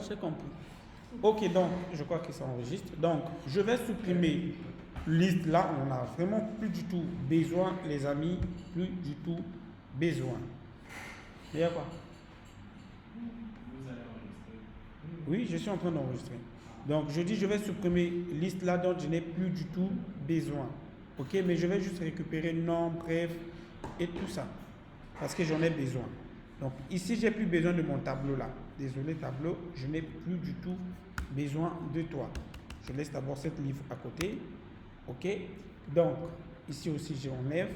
J'ai compris. Ok, donc, je crois que ça enregistre. Donc, je vais supprimer liste là. On n'a vraiment plus du tout besoin, les amis. Plus du tout besoin. Il y a quoi? Oui, je suis en train d'enregistrer. Donc, je dis, je vais supprimer liste là dont je n'ai plus du tout besoin. Ok, mais je vais juste récupérer nom, bref, et tout ça. Parce que j'en ai besoin. Donc, ici, j'ai plus besoin de mon tableau là. Désolé, tableau, je n'ai plus du tout besoin de toi. Je laisse d'abord cette livre à côté. Ok, donc, ici aussi, j'enlève.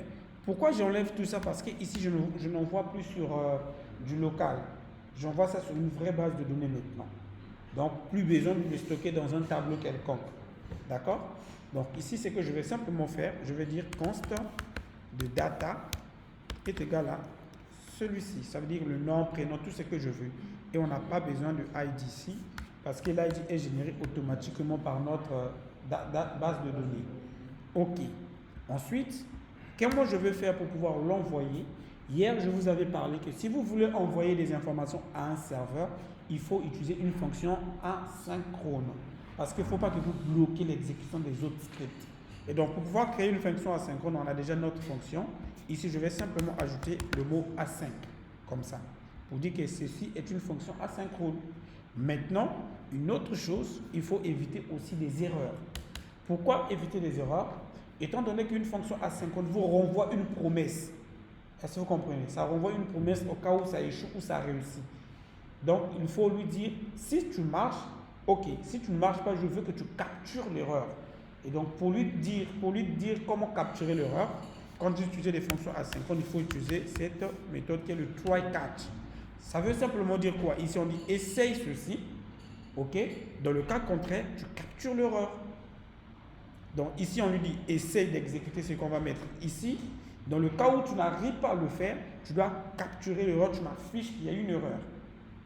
Pourquoi j'enlève tout ça? Parce que ici, je n'envoie plus sur du local. J'envoie ça sur une vraie base de données maintenant. Donc, plus besoin de le stocker dans un tableau quelconque. D'accord? Donc, ici, ce que je vais simplement faire, je vais dire const de data est égal à celui-ci. Ça veut dire le nom, prénom, tout ce que je veux. Et on n'a pas besoin de ID ici, parce que l'ID est généré automatiquement par notre base de données. OK. Ensuite, comment je vais faire pour pouvoir l'envoyer? Hier, je vous avais parlé que si vous voulez envoyer des informations à un serveur, il faut utiliser une fonction asynchrone. Parce qu'il ne faut pas que vous bloquiez l'exécution des autres scripts. Et donc, pour pouvoir créer une fonction asynchrone, on a déjà notre fonction. Ici, je vais simplement ajouter le mot async, comme ça, pour dire que ceci est une fonction asynchrone. Maintenant, une autre chose, il faut éviter aussi des erreurs. Pourquoi éviter les erreurs? Étant donné qu'une fonction asynchrone vous renvoie une promesse. Est-ce que vous comprenez? Ça renvoie une promesse au cas où ça échoue ou ça réussit. Donc, il faut lui dire, si tu marches, ok. Si tu ne marches pas, je veux que tu captures l'erreur. Et donc, pour lui dire comment capturer l'erreur, quand j'utilise des fonctions asynchrones, il faut utiliser cette méthode qui est le try catch. Ça veut simplement dire quoi? Ici, on dit essaye ceci. Ok? Dans le cas contraire, tu captures l'erreur. Donc, ici, on lui dit essaye d'exécuter ce qu'on va mettre ici. Dans le cas où tu n'arrives pas à le faire, tu dois capturer l'erreur, tu m'affiches qu'il y a une erreur.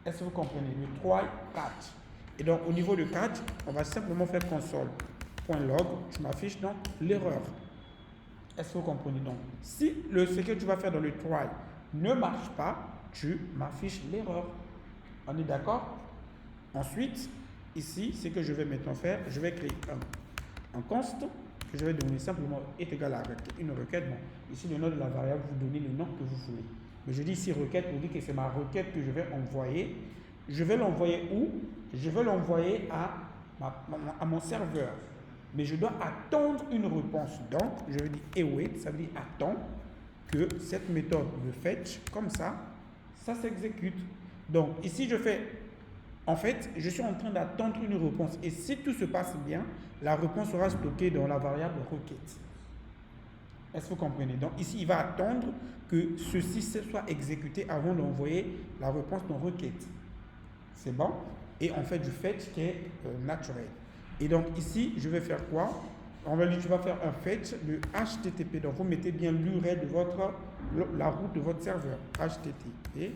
Est-ce que vous comprenez? Le try catch. Et donc, au niveau de catch, on va simplement faire console.log. Tu m'affiches donc l'erreur. Est-ce que vous comprenez? Donc, si ce que tu vas faire dans le try ne marche pas, tu m'affiches l'erreur. On est d'accord? Ensuite, ici, ce que je vais maintenant faire, je vais créer un const que je vais donner simplement est égal à une requête. Bon, ici, le nom de la variable, vous donnez le nom que vous voulez. Mais je dis ici requête pour dire que c'est ma requête que je vais envoyer. Je vais l'envoyer où? Je vais l'envoyer à mon serveur. Mais je dois attendre une réponse. Donc, je vais dire await, ça veut dire attends que cette méthode me fetch comme ça s'exécute. Donc, ici, en fait, je suis en train d'attendre une réponse. Et si tout se passe bien, la réponse sera stockée dans la variable requête. Est-ce que vous comprenez? Donc ici, il va attendre que ceci soit exécuté avant d'envoyer la réponse dans requête. C'est bon? Et on fait du fetch qui est naturel. Et donc ici, je vais faire quoi? On va dire, tu vas faire un fetch de HTTP. Donc vous mettez bien l'URL de la route de votre serveur. HTTP,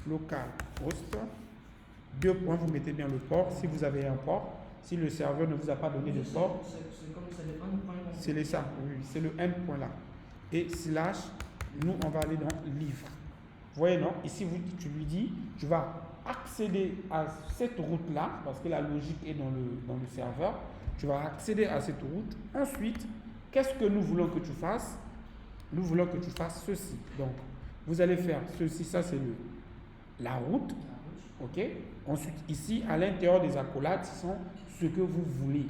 localhost, vous mettez bien le port si vous avez un port. Si le serveur ne vous a pas donné de port, c'est le ça, oui, c'est le endpoint là. Et slash, nous on va aller dans livre. Vous voyez non? Ici tu lui dis, tu vas accéder à cette route là, parce que la logique est dans le serveur. Tu vas accéder à cette route. Ensuite, qu'est-ce que nous voulons que tu fasses? Nous voulons que tu fasses ceci. Donc, vous allez faire ceci, ça c'est la route. Ok? Ensuite, ici, à l'intérieur des accolades, ce sont ce que vous voulez.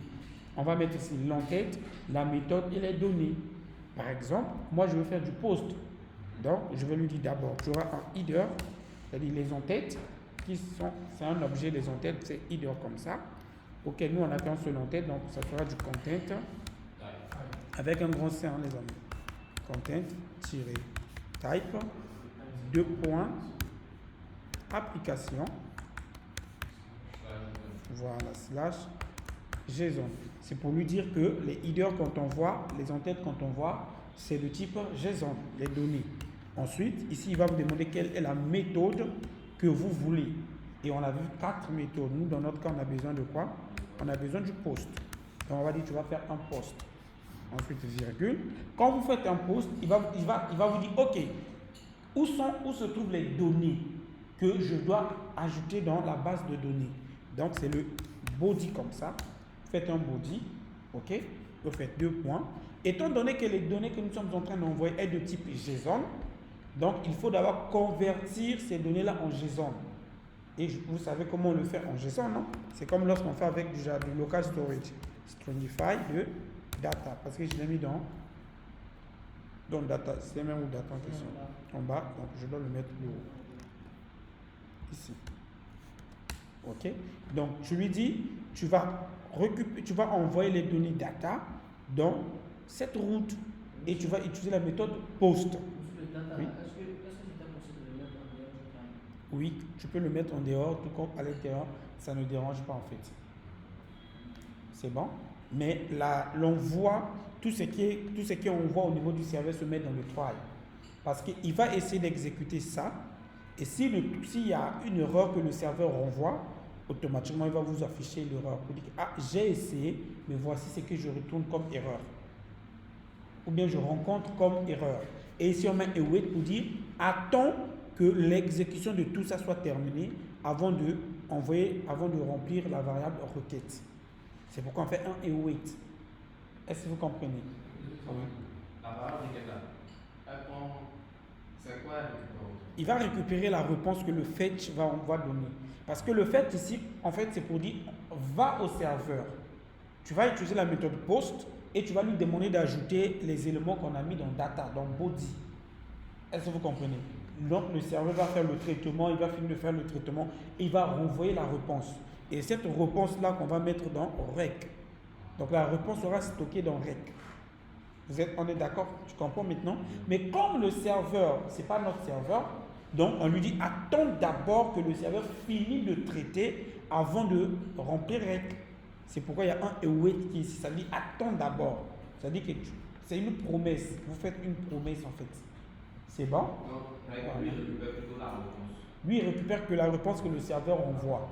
On va mettre ici l'entête, la méthode et les données. Par exemple, moi, je veux faire du post. Donc, je vais lui dire d'abord, tu auras un header, c'est-à-dire les entêtes, c'est un objet, les entêtes, c'est header comme ça. Ok, nous, on a fait un seul entête, donc ça sera du content avec un grand C, hein, les amis. Content-type, application, voilà, slash JSON. C'est pour lui dire que les headers quand on voit, les entêtes quand on voit, c'est de type JSON, les données. Ensuite, ici, il va vous demander quelle est la méthode que vous voulez. Et on a vu 4 méthodes. Nous, dans notre cas, on a besoin de quoi? On a besoin du post. Donc, on va dire, tu vas faire un post. Ensuite, virgule. Quand vous faites un post, il va vous dire, OK, où se trouvent les données que je dois ajouter dans la base de données. Donc c'est le body comme ça. Faites un body, ok? Vous faites 2 points. Étant donné que les données que nous sommes en train d'envoyer est de type JSON, donc il faut d'abord convertir ces données-là en JSON. Et vous savez comment on le fait en JSON, non? C'est comme lorsqu'on fait avec du local storage. Stringify de data. Parce que je l'ai mis dans data. C'est même où data en question. En bas, donc je dois le mettre plus haut. Ici. Ok? Donc je lui dis, tu vas envoyer les données data dans cette route et tu vas utiliser la méthode post. Oui. Oui, tu peux le mettre en dehors, tout comme à l'intérieur, ça ne dérange pas en fait. C'est bon? Mais l'envoi, tout ce qu'on voit au niveau du serveur se met dans le try. Parce qu'il va essayer d'exécuter ça. Et s'il y a une erreur que le serveur renvoie, automatiquement il va vous afficher l'erreur. Vous dites, ah, j'ai essayé, mais voici ce que je retourne comme erreur. Ou bien je rencontre comme erreur. Et ici on met await pour dire, attends que l'exécution de tout ça soit terminée avant de remplir la variable requête. C'est pourquoi on fait un await. Est-ce que vous comprenez? Oui. La variable requête là, c'est quoi? Il va récupérer la réponse que le fetch va donner. Parce que le fetch ici, en fait, c'est pour dire, va au serveur. Tu vas utiliser la méthode post et tu vas lui demander d'ajouter les éléments qu'on a mis dans data, dans body. Est-ce que vous comprenez? Donc le serveur va faire le traitement, il va finir de faire le traitement et il va renvoyer la réponse. Et cette réponse-là qu'on va mettre dans rec. Donc la réponse sera stockée dans rec. On est d'accord? Tu comprends maintenant? Mais comme le serveur, ce n'est pas notre serveur, donc on lui dit attends d'abord que le serveur finisse de traiter avant de remplir rec. C'est pourquoi il y a un await qui est ici. Ça dit attends d'abord. Ça dit que c'est une promesse. Vous faites une promesse en fait. C'est bon? Donc, lui, il récupère plutôt la réponse. Lui, il récupère que la réponse que le serveur envoie.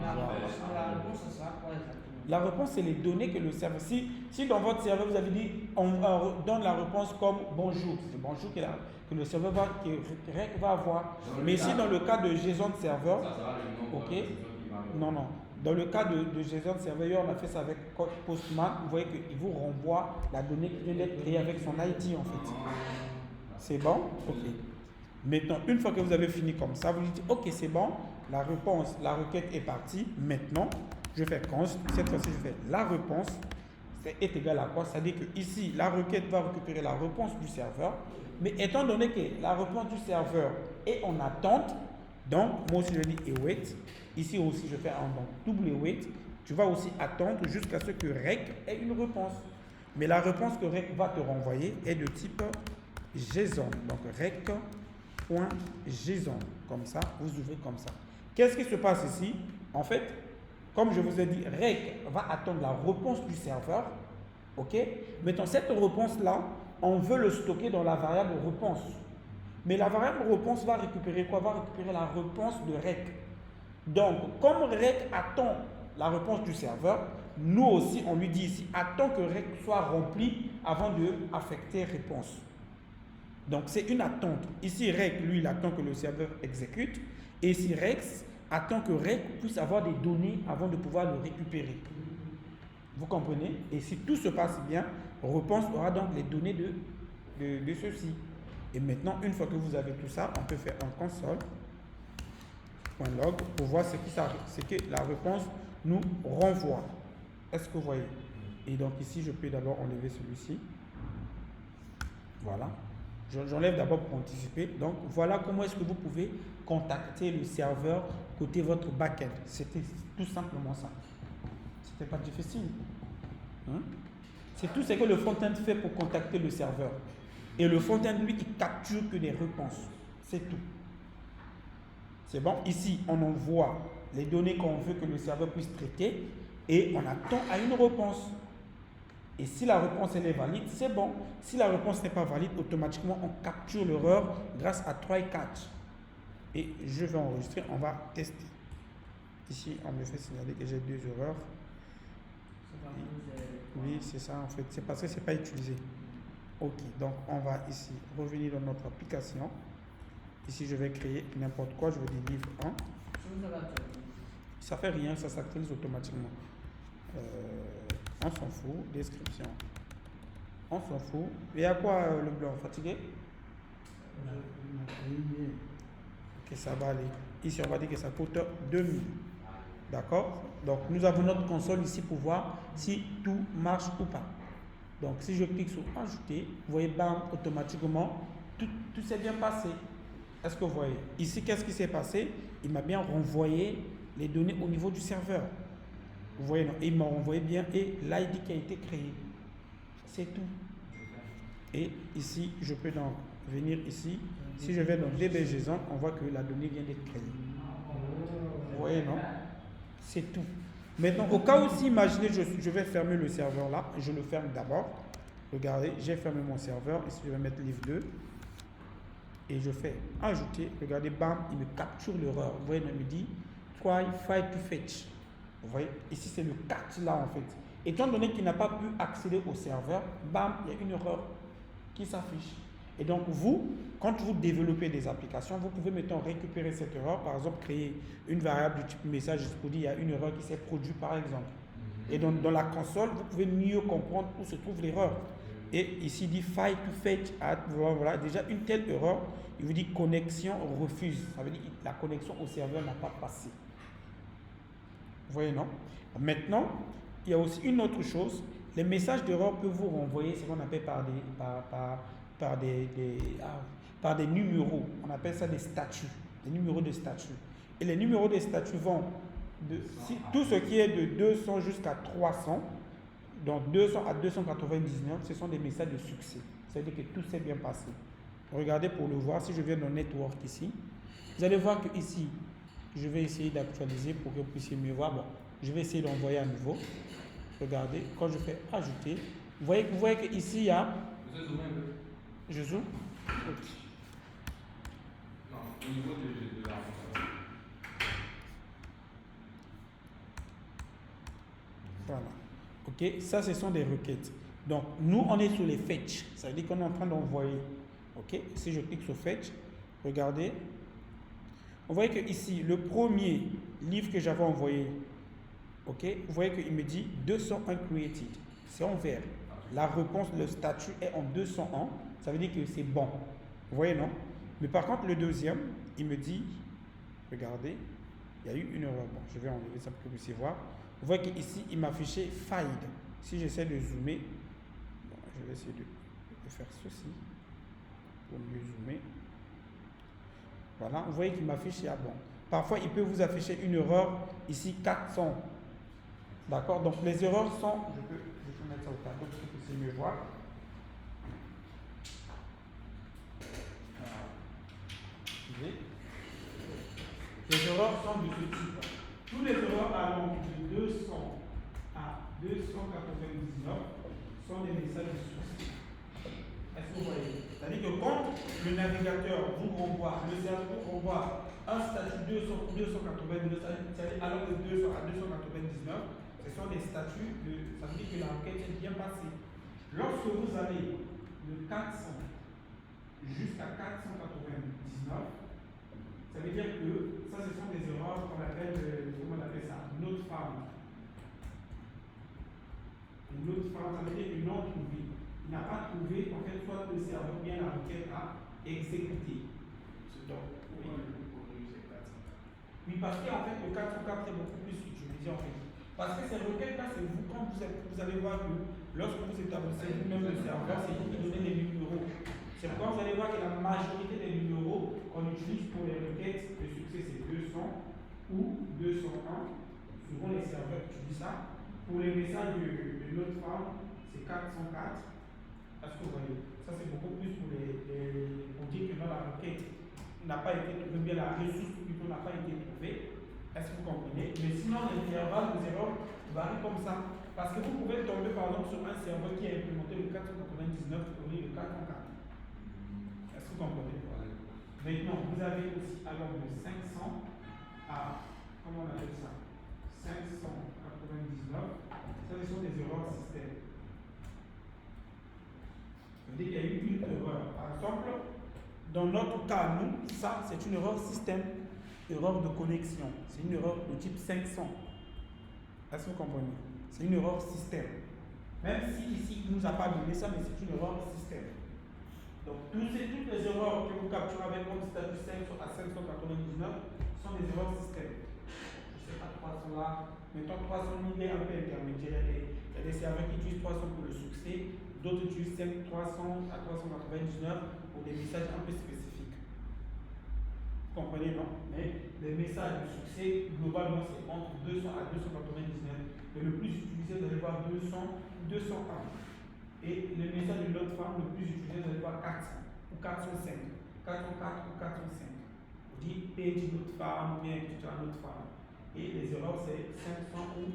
La réponse, ça sera quoi exactement? La réponse, c'est les données que le serveur... Si dans votre serveur, vous avez dit, on donne la réponse comme bonjour, c'est bonjour que le serveur va avoir. Mais si dans le cas de JSON serveur, ok, non. Dans le cas de JSON serveur, on a fait ça avec Postman, vous voyez qu'il vous renvoie la donnée qui vient d'être créée avec son ID en fait. C'est bon? Ok. Maintenant, une fois que vous avez fini comme ça, vous dites, ok, c'est bon, la requête est partie. Maintenant, je fais const. Cette fois-ci, je fais la réponse est égal à quoi? C'est-à-dire que ici, la requête va récupérer la réponse du serveur. Mais étant donné que la réponse du serveur est en attente, donc moi aussi je dis await. Ici aussi, je fais un double await. Tu vas aussi attendre jusqu'à ce que rec ait une réponse. Mais la réponse que rec va te renvoyer est de type JSON. Donc rec.json. Comme ça, vous ouvrez comme ça. Qu'est-ce qui se passe ici? En fait, comme je vous ai dit, rec va attendre la réponse du serveur. Ok? Maintenant, cette réponse-là, on veut le stocker dans la variable réponse. Mais la variable réponse va récupérer quoi? Va récupérer la réponse de rec. Donc, comme rec attend la réponse du serveur, nous aussi, on lui dit ici, attend que rec soit rempli avant de affecter réponse. Donc, c'est une attente. Ici, rec, lui, il attend que le serveur exécute. Et ici, rex attend que rec puisse avoir des données avant de pouvoir le récupérer. Vous comprenez? Et si tout se passe bien, réponse aura donc les données de ceci. Et maintenant, une fois que vous avez tout ça, on peut faire un console.log pour voir ce que la réponse nous renvoie. Est-ce que vous voyez? Et donc ici, je peux d'abord enlever celui-ci. Voilà. J'enlève d'abord pour anticiper. Donc voilà comment est-ce que vous pouvez contacter le serveur côté votre backend. C'était tout simplement ça. C'était pas difficile. Hein? C'est tout ce que le front-end fait pour contacter le serveur. Et le front-end, lui, il capture que des réponses. C'est tout. C'est bon. Ici, on envoie les données qu'on veut que le serveur puisse traiter et on attend à une réponse. Et si la réponse elle est valide, c'est bon. Si la réponse n'est pas valide, automatiquement on capture l'erreur grâce à try catch. Et je vais enregistrer, on va tester. Ici, on me fait signaler que j'ai 2 erreurs. Oui, c'est ça en fait. C'est parce que ce n'est pas utilisé. Ok, donc on va ici revenir dans notre application. Ici, je vais créer n'importe quoi. Je vais dire livre 1. Si vous avez actualisé. Ça fait rien, ça s'actualise automatiquement. On s'en fout. Description. On s'en fout. Et à quoi le blanc? Fatigué? Ok, ça va aller. Ici, on va dire que ça coûte 2000. D'accord? Donc, nous avons notre console ici pour voir si tout marche ou pas. Donc, si je clique sur ajouter, vous voyez, bam, automatiquement, tout s'est bien passé. Est-ce que vous voyez? Ici, qu'est-ce qui s'est passé? Il m'a bien renvoyé les données au niveau du serveur. Vous voyez, non? Il m'a renvoyé bien et l'ID qui a été créé. C'est tout. Et ici, je peux donc venir ici. Si je vais dans DB-JSON, on voit que la donnée vient d'être créée. Vous voyez, non? C'est tout. Maintenant, au cas où, si imaginez, je vais fermer le serveur là, je le ferme d'abord. Regardez, j'ai fermé mon serveur. Ici, je vais mettre livre 2. Et je fais ajouter. Regardez, bam, il me capture l'erreur. Vous voyez, il me dit try file to fetch. Vous voyez, ici, c'est le catch là en fait. Étant donné qu'il n'a pas pu accéder au serveur, bam, il y a une erreur qui s'affiche. Et donc, vous, quand vous développez des applications, vous pouvez, mettons, récupérer cette erreur, par exemple, créer une variable du type message pour dire il y a une erreur qui s'est produite, par exemple. Et donc, dans la console, vous pouvez mieux comprendre où se trouve l'erreur. Et ici, il dit file to fetch. Voilà, déjà une telle erreur, il vous dit connexion refuse. Ça veut dire que la connexion au serveur n'a pas passé. Vous voyez, non? Maintenant, il y a aussi une autre chose. Les messages d'erreur peuvent vous renvoyer ce qu'on appelle par des numéros. On appelle ça des statuts, des numéros de statuts. Et les numéros de statuts vont de tout ce qui est de 200 jusqu'à 300, donc 200 à 299, ce sont des messages de succès. Ça veut dire que tout s'est bien passé. Regardez pour le voir, si je viens dans Network ici, vous allez voir que ici, je vais essayer d'actualiser pour que vous puissiez mieux voir. Bon, je vais essayer d'envoyer à nouveau. Regardez, quand je fais ajouter, vous voyez qu'ici, il y a... Je zoome. Non, au niveau de la... Voilà. Ok, ça, ce sont des requêtes. Donc, nous, on est sur les fetch. Ça veut dire qu'on est en train d'envoyer. Ok, si je clique sur fetch, regardez. Vous voyez que ici, le premier livre que j'avais envoyé, ok, vous voyez qu'il me dit 201 created. C'est en vert. La réponse, le statut est en 201. Ça veut dire que c'est bon. Vous voyez, non? Mais par contre, le deuxième, il me dit, regardez, il y a eu une erreur. Bon, je vais enlever ça pour que vous puissiez voir. Vous voyez qu'ici, il m'a affiché failed. Si j'essaie de zoomer, bon, je vais essayer de faire ceci pour mieux zoomer. Voilà, vous voyez qu'il m'affiche là, bon. Parfois, il peut vous afficher une erreur, ici 400. D'accord? Donc, les erreurs sont, je peux mettre ça au tableau pour que vous puissiez mieux voir. Les erreurs sont de ce type. Tous les erreurs allant de 200 à 299 sont des messages de succès. Est-ce que vous voyez? C'est-à-dire que quand le navigateur vous renvoie, le serveur vous renvoie un statut 299, c'est-à-dire alors de 200 à 299, ce sont des statuts, ça veut dire que la requête est bien passée. Lorsque vous allez de 400 jusqu'à 499, ça veut dire que ça, ce sont des erreurs qu'on appelle, comment on appelle ça, not found. Une not found, ça veut dire une non trouvée. Il n'a pas trouvé, en fait, soit le serveur bien la requête à exécuter. Donc, oui, parce qu'en fait, le 404 est beaucoup plus utilisé en fait. Parce que ces requêtes-là, c'est vous, quand vous allez voir que lorsque vous établissez vous-même le serveur, c'est vous qui donnez les numéros. C'est pourquoi vous allez voir que la majorité des numéros qu'on utilise pour les requêtes de succès, c'est 200 ou 201. Souvent, les serveurs utilisent ça. Pour les messages de notre femme, c'est 404. Est-ce que vous voyez? Ça, c'est beaucoup plus pour dire que dans la requête n'a pas été trouvée, bien la ressource plutôt n'a pas été trouvée. Est-ce que vous comprenez? Mais sinon, l'intervalle des erreurs varie comme ça. Parce que vous pouvez tomber par exemple sur un serveur qui a implémenté le 499 au lieu de 404. Est-ce que vous comprenez? Maintenant, vous avez aussi alors de 500 à, comment on appelle ça? 599. Ça, ce sont des erreurs système. Ça veut dire qu'il y a eu une erreur. Par exemple, Dans notre cas, nous, ça, c'est une erreur système, erreur de connexion. C'est une erreur de type 500. Est-ce que vous comprenez? C'est une erreur système. Même si ici, il ne nous a pas donné ça, mais c'est une erreur système. Donc, toutes les erreurs que vous capturez avec votre statut 500 à 599 sont des erreurs système. Je ne sais pas quoi sont là. Mettons 300 000 est un peu intermédiaire. Il y a des serveurs qui utilisent 300 pour le succès, d'autres utilisent 300 à 399 pour des messages un peu spécifiques. Vous comprenez, non? Mais les messages de succès, globalement, c'est entre 200 à 299. Mais le plus utilisé, vous allez voir 200 ou 201. Et le message de l'autre femme, le plus utilisé, vous allez voir 400 ou 405. 404 ou 405. Vous dites page notre femme ou bien écriture à notre femme. Et les erreurs, c'est 500 ou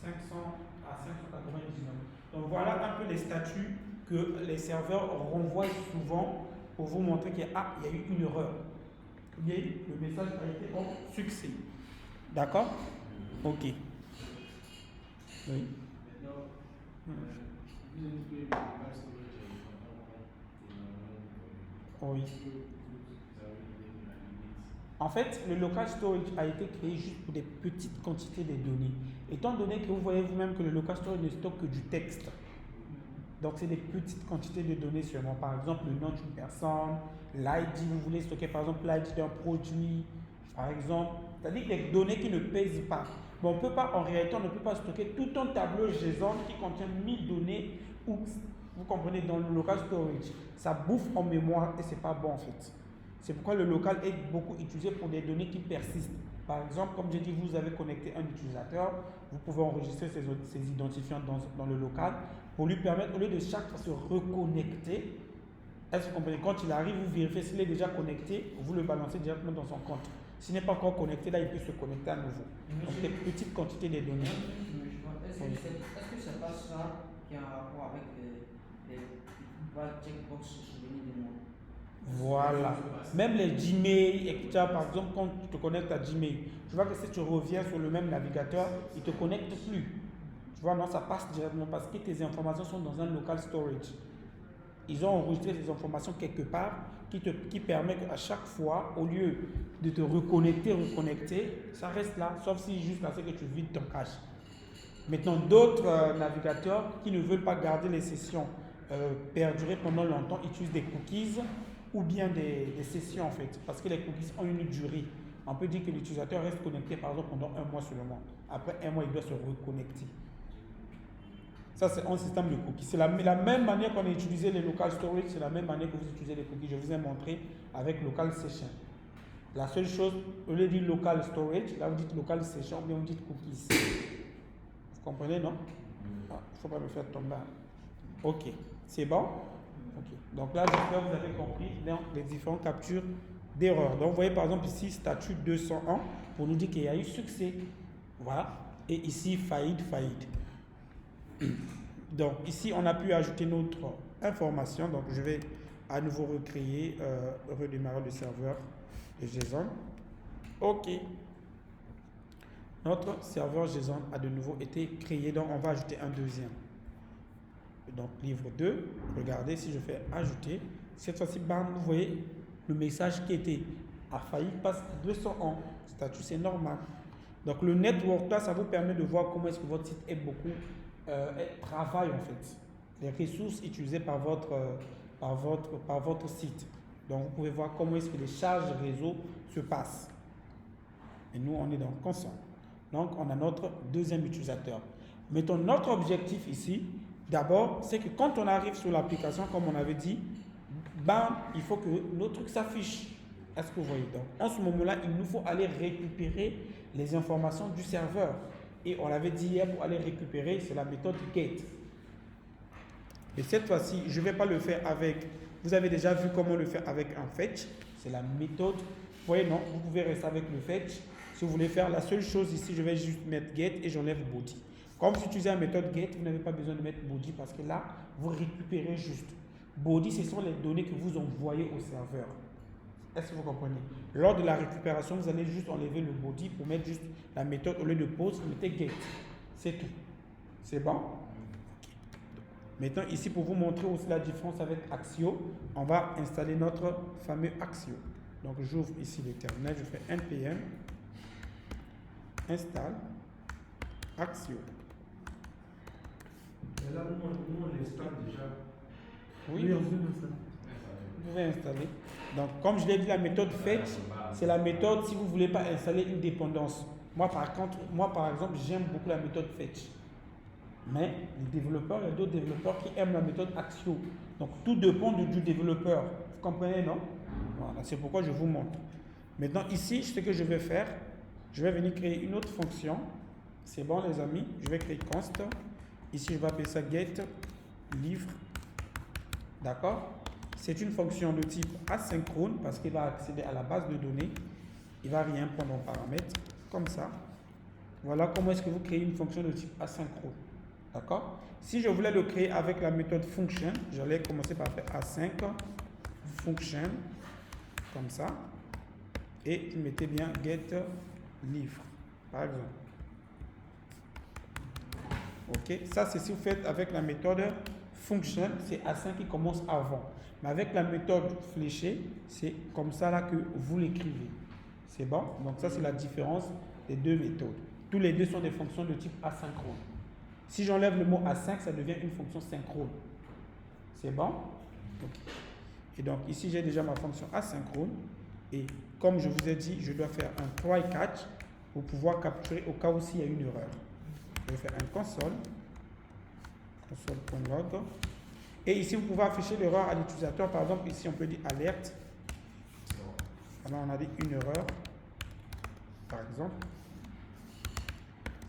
500 à 599. Donc voilà un peu les statuts que les serveurs renvoient souvent pour vous montrer qu'il y a eu une erreur. Et le message a été en succès. D'accord? Ok. Oui. Oui. En fait, le local storage a été créé juste pour des petites quantités de données. Étant donné que vous voyez vous-même que le local storage ne stocke que du texte. Donc, c'est des petites quantités de données seulement. Par exemple, le nom d'une personne, l'ID, vous voulez stocker par exemple l'ID d'un produit, par exemple. C'est-à-dire des données qui ne pèsent pas. Mais on peut pas, en réalité, on ne peut pas stocker tout un tableau JSON qui contient 1000 données ou, vous comprenez, dans le local storage. Ça bouffe en mémoire et c'est pas bon en fait. C'est pourquoi le local est beaucoup utilisé pour des données qui persistent. Par exemple, comme j'ai dit, vous avez connecté un utilisateur, vous pouvez enregistrer ses identifiants dans le local pour lui permettre, au lieu de chaque fois se reconnecter, est-ce que vous comprenez? Quand il arrive, vous vérifiez s'il est déjà connecté, vous le balancez directement dans son compte. S'il n'est pas encore connecté, là, il peut se connecter à nouveau. Donc, des petites quantités de données. Est-ce que c'est pas ça qui a un rapport avec les checkbox souvenirs de moi? Voilà. Même les Gmail, et par exemple, quand tu te connectes à Gmail, tu vois que si tu reviens sur le même navigateur, il ne te connecte plus. Tu vois, non, ça passe directement parce que tes informations sont dans un local storage. Ils ont enregistré ces informations quelque part qui permet qu'à chaque fois, au lieu de te reconnecter, ça reste là, sauf si jusqu'à ce que tu vides ton cache. Maintenant, d'autres navigateurs qui ne veulent pas garder les sessions perdurer pendant longtemps, utilisent des cookies ou bien des sessions en fait, parce que les cookies ont une durée. On peut dire que l'utilisateur reste connecté par exemple pendant un mois seulement. Après un mois, il doit se reconnecter. Ça, c'est un système de cookies. C'est la même manière qu'on a utilisé les local storage, c'est la même manière que vous utilisez les cookies. Je vous ai montré avec local session. La seule chose, au lieu de dire local storage, là vous dites local session ou bien vous dites cookies. Vous comprenez, non? Il ne faut pas me faire tomber. Ok, c'est bon? Okay. Donc là, j'espère que vous avez compris les différentes captures d'erreurs. Donc vous voyez par exemple ici, statut 201 pour nous dire qu'il y a eu succès. Voilà. Et ici, faillite. Donc ici, on a pu ajouter notre information. Donc je vais à nouveau recréer, redémarrer le serveur de JSON. Ok. Notre serveur JSON a de nouveau été créé. Donc on va ajouter un deuxième. Donc livre 2, regardez si je fais ajouter, cette fois-ci, bam, vous voyez le message qui était a failli passe à 201, statut c'est normal. Donc le network là, ça vous permet de voir comment est-ce que votre site est beaucoup travaille en fait, les ressources utilisées par votre site. Donc vous pouvez voir comment est-ce que les charges réseau se passent. Et nous on est dans console. Donc on a notre deuxième utilisateur. Mettons notre objectif ici. D'abord, c'est que quand on arrive sur l'application, comme on avait dit, bam, il faut que notre truc s'affiche. Est-ce que vous voyez? Donc, en ce moment-là, il nous faut aller récupérer les informations du serveur. Et on l'avait dit hier, pour aller récupérer, c'est la méthode get. Et cette fois-ci, je ne vais pas le faire avec... Vous avez déjà vu comment le faire avec un fetch. C'est la méthode. Vous voyez, non? Vous pouvez rester avec le fetch. Si vous voulez faire la seule chose ici, je vais juste mettre get et j'enlève body. Quand vous utilisez la méthode get, vous n'avez pas besoin de mettre body parce que là, vous récupérez juste. Body, ce sont les données que vous envoyez au serveur. Est-ce que vous comprenez? Lors de la récupération, vous allez juste enlever le body pour mettre juste la méthode au lieu de post, vous mettez get. C'est tout. C'est bon? Okay. Maintenant, ici, pour vous montrer aussi la différence avec Axio, on va installer notre fameux Axio. Donc, j'ouvre ici le terminal, je fais npm install Axio. Et là, nous, on l'installe déjà. Oui, vous pouvez installer. Donc, comme je l'ai dit, la méthode fetch, c'est la méthode si vous ne voulez pas installer une dépendance. Moi, par exemple, j'aime beaucoup la méthode fetch. Mais les développeurs, il y a d'autres développeurs qui aiment la méthode Axio. Donc, tout dépend du développeur. Vous comprenez, non? Voilà, c'est pourquoi je vous montre. Maintenant, ici, ce que je vais faire, je vais venir créer une autre fonction. C'est bon, les amis. Je vais créer const. Ici, je vais appeler ça get livre. D'accord? C'est une fonction de type asynchrone parce qu'il va accéder à la base de données. Il ne va rien prendre en paramètre. Comme ça. Voilà comment est-ce que vous créez une fonction de type asynchrone. D'accord? Si je voulais le créer avec la méthode function, j'allais commencer par faire async function. Comme ça. Et vous mettez bien get livre. Par exemple. Ok? Ça, c'est si vous faites avec la méthode function, c'est async qui commence avant. Mais avec la méthode fléchée, c'est comme ça là que vous l'écrivez. C'est bon? Donc ça, c'est la différence des deux méthodes. Tous les deux sont des fonctions de type asynchrone. Si j'enlève le mot async, ça devient une fonction synchrone. C'est bon? Okay. Et donc ici, j'ai déjà ma fonction asynchrone. Et comme je vous ai dit, je dois faire un try catch pour pouvoir capturer au cas où il y a une erreur. Je vais faire un console.log. Et ici, vous pouvez afficher l'erreur à l'utilisateur. Par exemple, ici, on peut dire alerte. Alors, on a dit une erreur. Par exemple,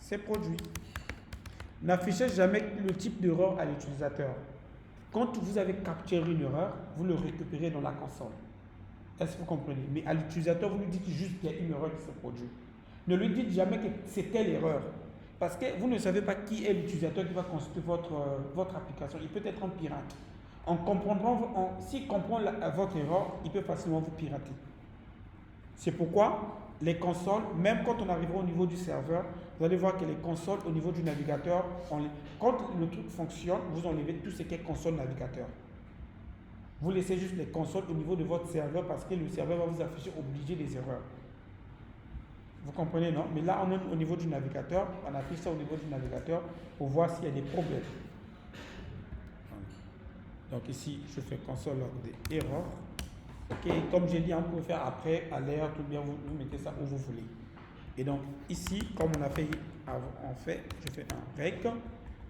c'est produit. N'affichez jamais le type d'erreur à l'utilisateur. Quand vous avez capturé une erreur, vous le récupérez dans la console. Est-ce que vous comprenez? Mais à l'utilisateur, vous lui dites juste qu'il y a une erreur qui se produit. Ne lui dites jamais que c'est telle erreur. Parce que vous ne savez pas qui est l'utilisateur qui va consulter votre application. Il peut être un pirate. S'il comprend votre erreur, il peut facilement vous pirater. C'est pourquoi les consoles, même quand on arrivera au niveau du serveur, vous allez voir que les consoles au niveau du navigateur, quand le truc fonctionne, vous enlevez tout ce qui est console navigateur. Vous laissez juste les consoles au niveau de votre serveur parce que le serveur va vous afficher obligé des erreurs. Vous comprenez, non? Mais là, on est au niveau du navigateur. On affiche ça au niveau du navigateur pour voir s'il y a des problèmes. Donc ici, je fais console log des erreurs. Ok, comme j'ai dit, on peut faire après, alerte, ou bien vous mettez ça où vous voulez. Et donc ici, comme on a fait, je fais un rec.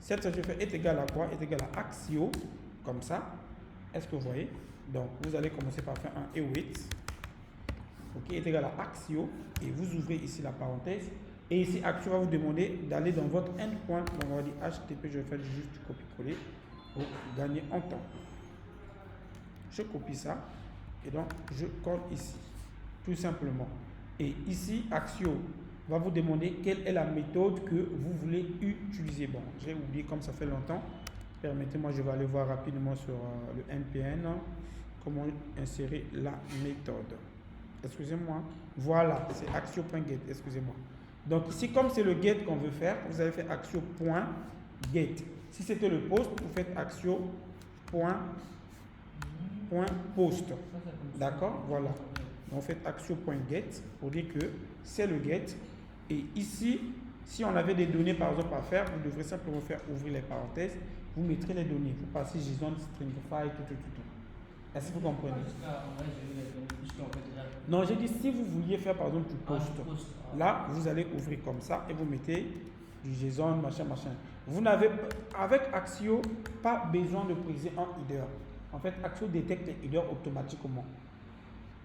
Cette je fais est égal à quoi? Est égal à axio, comme ça. Est-ce que vous voyez? Donc vous allez commencer par faire un await. Ok, est égal à axio. Et vous ouvrez ici la parenthèse. Et ici, axio va vous demander d'aller dans votre endpoint. Donc on va dire HTTP, je vais faire juste du copier-coller pour gagner en temps. Je copie ça. Et donc, je colle ici, tout simplement. Et ici, Axio va vous demander quelle est la méthode que vous voulez utiliser. Bon, j'ai oublié comme ça fait longtemps. Permettez-moi, je vais aller voir rapidement sur le NPN comment insérer la méthode. Excusez-moi. Voilà, c'est axio.get, excusez-moi. Donc ici, comme c'est le get qu'on veut faire, vous allez faire axio.get. Si c'était le post, vous faites axio.post. D'accord, voilà. On fait axio.get pour dire que c'est le get. Et ici, si on avait des données par exemple à faire, vous devrez simplement faire ouvrir les parenthèses. Vous mettrez les données. Vous passez JSON, Stringify, tout. Est-ce que vous comprenez? Non, j'ai dit si vous vouliez faire par exemple du post. Là, vous allez ouvrir comme ça et vous mettez du JSON, machin. Vous n'avez, avec Axio, pas besoin de préciser un header. En fait, Axio détecte les headers automatiquement.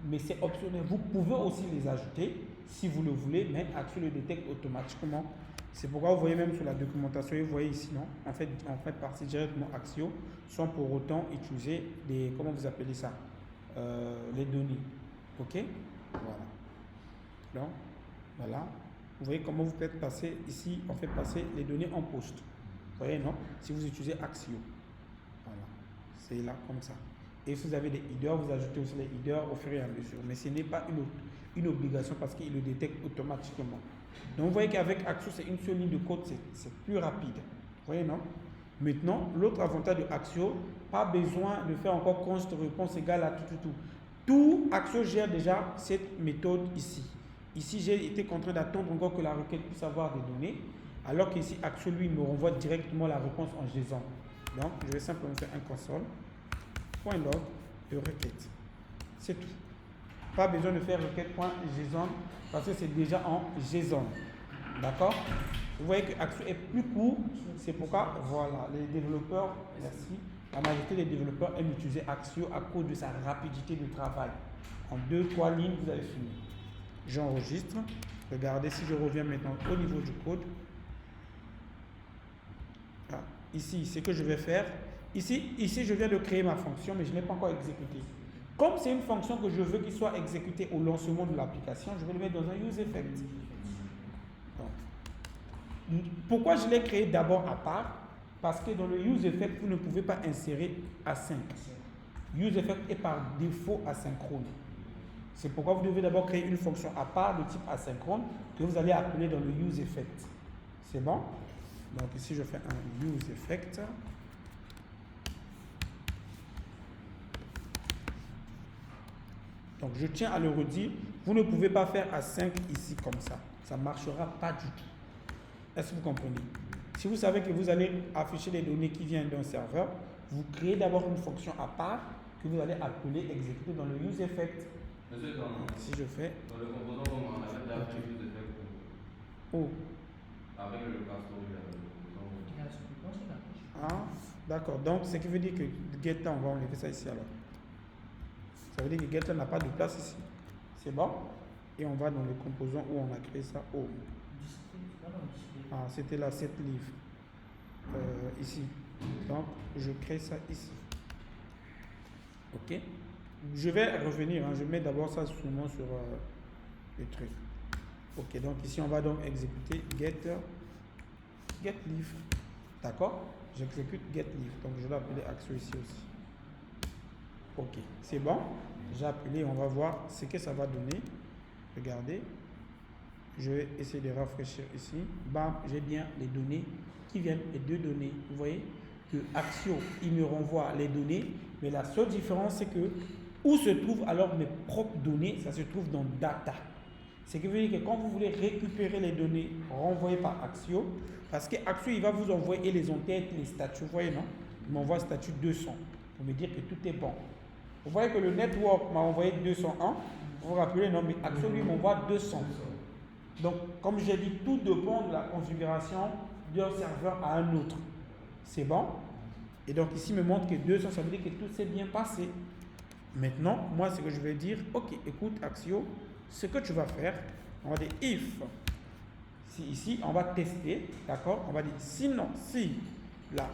Mais c'est optionnel. Vous pouvez aussi les ajouter si vous le voulez, mais Axio le détecte automatiquement. C'est pourquoi vous voyez même sur la documentation, vous voyez ici, non? En fait, partie directement Axio, sans pour autant utiliser les, comment vous appelez ça? Les données. Ok? Voilà. Donc, voilà. Vous voyez comment vous faites passer ici, on fait passer les données en post. Vous voyez, non? Si vous utilisez Axio. Voilà. C'est là comme ça. Et si vous avez des headers, vous ajoutez aussi les headers au fur et à mesure. Mais ce n'est pas une obligation parce qu'il le détecte automatiquement. Donc vous voyez qu'avec Axio, c'est une seule ligne de code, c'est plus rapide. Vous voyez, non? Maintenant, l'autre avantage de Axio, pas besoin de faire encore const réponse égale à tout. Tout Axio gère déjà cette méthode ici. Ici, j'ai été contraint d'attendre encore que la requête puisse avoir des données, alors qu'ici, Axio, lui, me renvoie directement la réponse en JSON. Donc, je vais simplement faire un console.log de requête. C'est tout. Pas besoin de faire requête.json parce que c'est déjà en JSON. D'accord? Vous voyez que Axio est plus court, c'est pourquoi, voilà, les développeurs, merci, la majorité des développeurs aiment utiliser Axio à cause de sa rapidité de travail. En 2-3 lignes, vous avez fini. J'enregistre. Regardez, si je reviens maintenant au niveau du code. Ah, ici, ce que je vais faire, ici, je viens de créer ma fonction, mais je ne l'ai pas encore exécutée. Comme c'est une fonction que je veux qu'il soit exécutée au lancement de l'application, je vais le mettre dans un use effect. Donc, pourquoi je l'ai créé d'abord à part? Parce que dans le use effect, vous ne pouvez pas insérer async. Use effect est par défaut asynchrone. C'est pourquoi vous devez d'abord créer une fonction à part de type asynchrone que vous allez appeler dans le use effect. C'est bon? Donc ici, je fais un use effect. Donc je tiens à le redire, vous ne pouvez pas faire async ici comme ça. Ça ne marchera pas du tout. Est-ce que vous comprenez? Si vous savez que vous allez afficher les données qui viennent d'un serveur, vous créez d'abord une fonction à part que vous allez appeler exécuter dans le use effect. Monsieur, Si je fais. dans le composant, on avait déjà fait use effect. Oh. Avec le classe. Ah, d'accord. Donc, ce qui veut dire que getter, on va enlever ça ici alors. Ça veut dire que getter n'a pas de place ici. C'est bon? Et on va dans les composants où on a créé ça. Oh. Ah, c'était là, cette livre. Ici. Donc, je crée ça ici. Ok? Je vais revenir. Hein. Je mets d'abord ça souvent sur le truc. Ok, donc ici, on va donc exécuter get livre. D'accord? J'exécute get livre. Donc, je vais appeler Axio ici aussi. Ok, c'est bon. J'ai appelé, on va voir ce que ça va donner. Regardez. Je vais essayer de rafraîchir ici. Bam, j'ai bien les données qui viennent, les deux données. Vous voyez que Axio, il me renvoie les données, mais la seule différence, c'est que où se trouvent alors mes propres données, ça se trouve dans data. Ce qui veut dire que quand vous voulez récupérer les données renvoyées par Axio, parce que Axio, il va vous envoyer les entêtes, les statuts. Vous voyez, non? Il m'envoie statut 200 pour me dire que tout est bon. Vous voyez que le network m'a envoyé 201. Vous vous rappelez, non, mais Axio, lui, m'envoie 200. Donc, comme j'ai dit, tout dépend de la configuration d'un serveur à un autre. C'est bon? Et donc, ici, il me montre que 200, ça veut dire que tout s'est bien passé. Maintenant, moi, ce que je vais dire, ok, écoute, Axio, ce que tu vas faire, on va dire if. Si ici, on va tester, d'accord? On va dire sinon, si la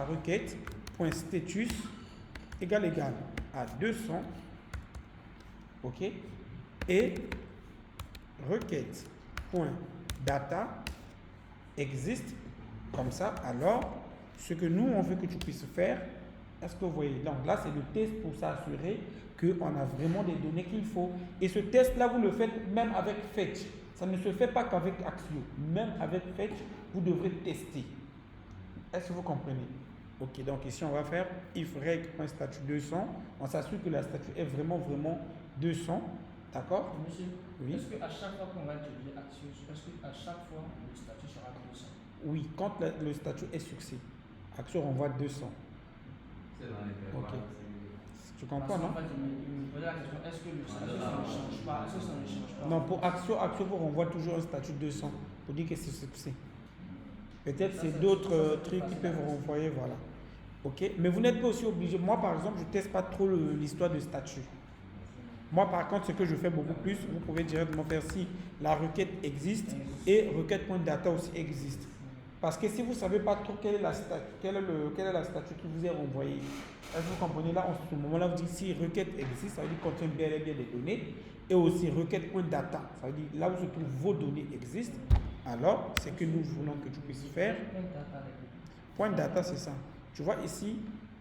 requête .status égale à 200, ok? Et requête.data existe comme ça, alors ce que nous on veut que tu puisses faire, est-ce que vous voyez? Donc là c'est le test pour s'assurer qu'on a vraiment des données qu'il faut. Et ce test là vous le faites même avec Fetch. Ça ne se fait pas qu'avec Axio. Même avec Fetch, vous devrez tester. Est-ce que vous comprenez? Ok, donc ici on va faire if reg.statut 200. On s'assure que la statut est vraiment 200. D'accord? Monsieur, oui. Est-ce qu'à chaque fois qu'on va utiliser Axio, est-ce qu'à chaque fois le statut sera 200? Oui, quand le statut est succès, Axio renvoie 200. C'est dans les faits. Ok. Tu comprends, non? En fait, il me posait la question, est-ce que le statut ça ne change pas? Est-ce que ça ne change pas? Non, pour Axio vous renvoie toujours un statut 200 pour dire que c'est succès. Peut-être c'est d'autres trucs qui peuvent renvoyer, voilà. Ok, mais vous n'êtes pas aussi obligé. Moi, par exemple, je ne teste pas trop l'histoire de statut. Moi, par contre, ce que je fais beaucoup plus, vous pouvez directement faire si la requête existe et requête.data aussi existe. Parce que si vous ne savez pas trop quelle est la statut qui vous est renvoyée, est-ce que vous comprenez là, en ce moment-là, vous dites si requête existe, ça veut dire qu'elle contient bel et bien des données, et aussi requête.data, ça veut dire là où se trouvent vos données existent, alors c'est que nous voulons que tu puisses faire. Point data, c'est ça. Tu vois ici,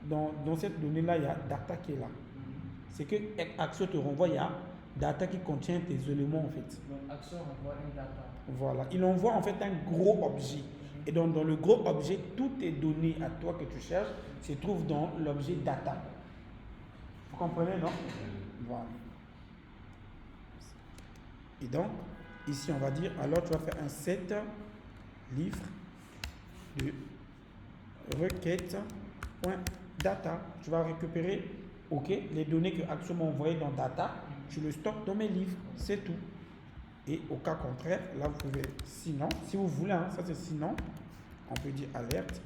dans cette donnée-là, il y a data qui est là. C'est que Axio te renvoie, il y a data qui contient tes éléments en fait. Donc Axio renvoie un data. Voilà. Il envoie en fait un gros objet. Et donc, dans le gros objet, toutes tes données à toi que tu cherches se trouvent dans l'objet data. Vous comprenez, non? Voilà. Et donc, ici, on va dire, alors tu vas faire un set livre de requête.data. Tu vas récupérer, ok, les données que Axio m'a envoyées dans data, tu le stockes dans mes livres, c'est tout. Et au cas contraire, là vous pouvez, sinon, si vous voulez, hein, ça c'est sinon, on peut dire alerte.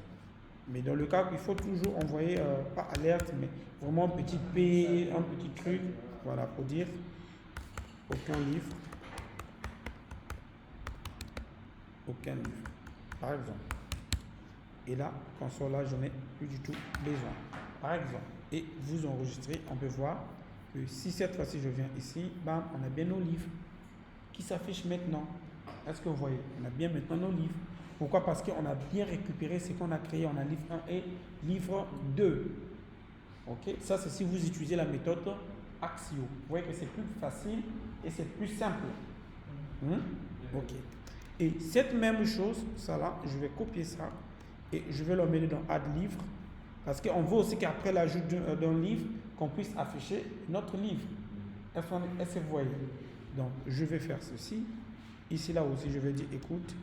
Mais dans le cas, il faut toujours envoyer, pas alerte, mais vraiment un petit P, un petit truc, voilà, pour dire aucun livre, par exemple. Et là, quand sur là, je n'ai plus du tout besoin, par exemple. Et vous enregistrez, on peut voir que si cette fois-ci je viens ici, bam, on a bien nos livres qui s'affichent maintenant. Est-ce que vous voyez? On a bien maintenant nos livres. Pourquoi? Parce qu'on a bien récupéré ce qu'on a créé. On a livre 1 et livre 2. Ok? Ça, c'est si vous utilisez la méthode Axio. Vous voyez que c'est plus facile et c'est plus simple. Ok. Et cette même chose, ça là, je vais copier ça et je vais l'emmener dans Add Livre. Parce qu'on veut aussi qu'après l'ajout d'un livre, qu'on puisse afficher notre livre. Est-ce que vous voyez? Donc, je vais faire ceci. Ici, là aussi, je vais dire écoute.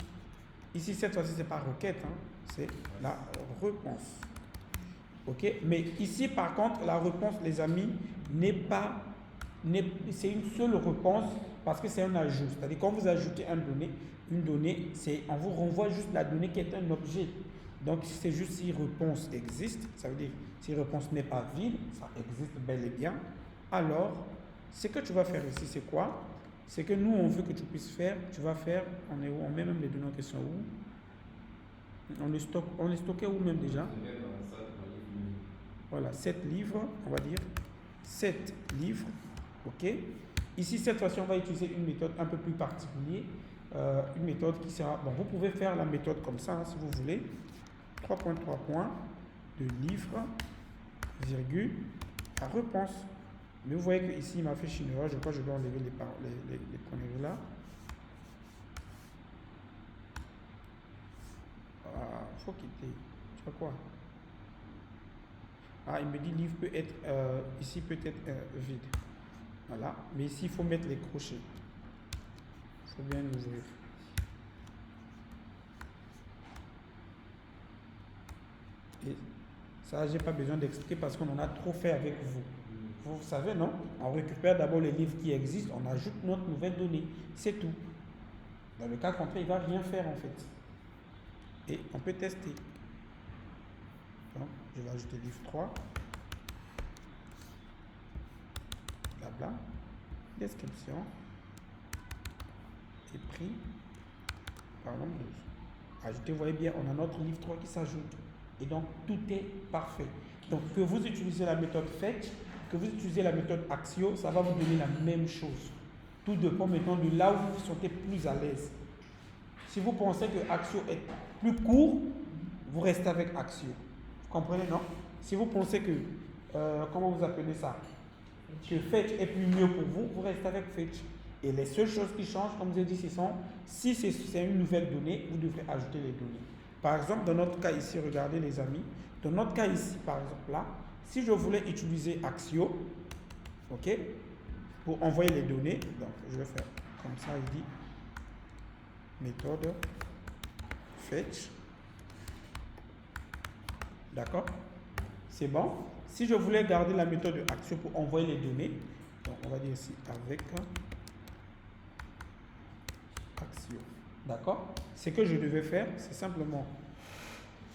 Ici, cette fois-ci, ce n'est pas requête, hein, c'est la réponse. Ok? Mais ici, par contre, la réponse, les amis, c'est une seule réponse parce que c'est un ajout. C'est-à-dire, quand vous ajoutez une donnée, on vous renvoie juste la donnée qui est un objet. Donc, c'est juste si réponse existe, ça veut dire si réponse n'est pas vide, ça existe bel et bien. Alors, ce que tu vas faire ici, c'est quoi? C'est que nous, on veut que tu puisses faire, tu vas faire, on est où? On met même les données en question où? On les stockait où même déjà? Voilà, 7 livres, on va dire 7 livres, ok? Ici, cette fois-ci, on va utiliser une méthode un peu plus particulière, une méthode qui sera, bon, vous pouvez faire la méthode comme ça, hein, si vous voulez, 3.3 points de livre, virgule, la réponse. Mais vous voyez que ici il m'a fait une erreur, je crois que je dois enlever les conneries là. Ah, faut quitter. Tu vois quoi? Ah, il me dit livre peut être, ici peut être vide. Voilà, mais ici il faut mettre les crochets. Il faut bien l'ouvrir. Et ça, j'ai pas besoin d'expliquer parce qu'on en a trop fait avec vous. Vous savez, non? On récupère d'abord les livres qui existent, on ajoute notre nouvelle donnée. C'est tout. Dans le cas contraire, il ne va rien faire en fait. Et on peut tester. Donc, je vais ajouter livre 3. Blabla. Description. Et prix. Par exemple 12. Ajoutez, vous voyez bien, on a notre livre 3 qui s'ajoute. Et donc, tout est parfait. Donc, que vous utilisez la méthode fetch, que vous utilisez la méthode Axio, ça va vous donner la même chose. Tout dépend maintenant de là où vous vous sentez plus à l'aise. Si vous pensez que Axio est plus court, vous restez avec Axio. Vous comprenez, non? Si vous pensez que, comment vous appelez ça? Que Fetch est plus mieux pour vous, vous restez avec Fetch. Et les seules choses qui changent, comme je l'ai dit, si c'est une nouvelle donnée, vous devrez ajouter les données. Par exemple, dans notre cas ici, regardez les amis, dans notre cas ici, par exemple là, si je voulais utiliser Axio, ok, pour envoyer les données, donc je vais faire comme ça, il dit méthode fetch, d'accord, c'est bon. Si je voulais garder la méthode Axio pour envoyer les données, donc on va dire ici avec Axio, d'accord. Ce que je devais faire, c'est simplement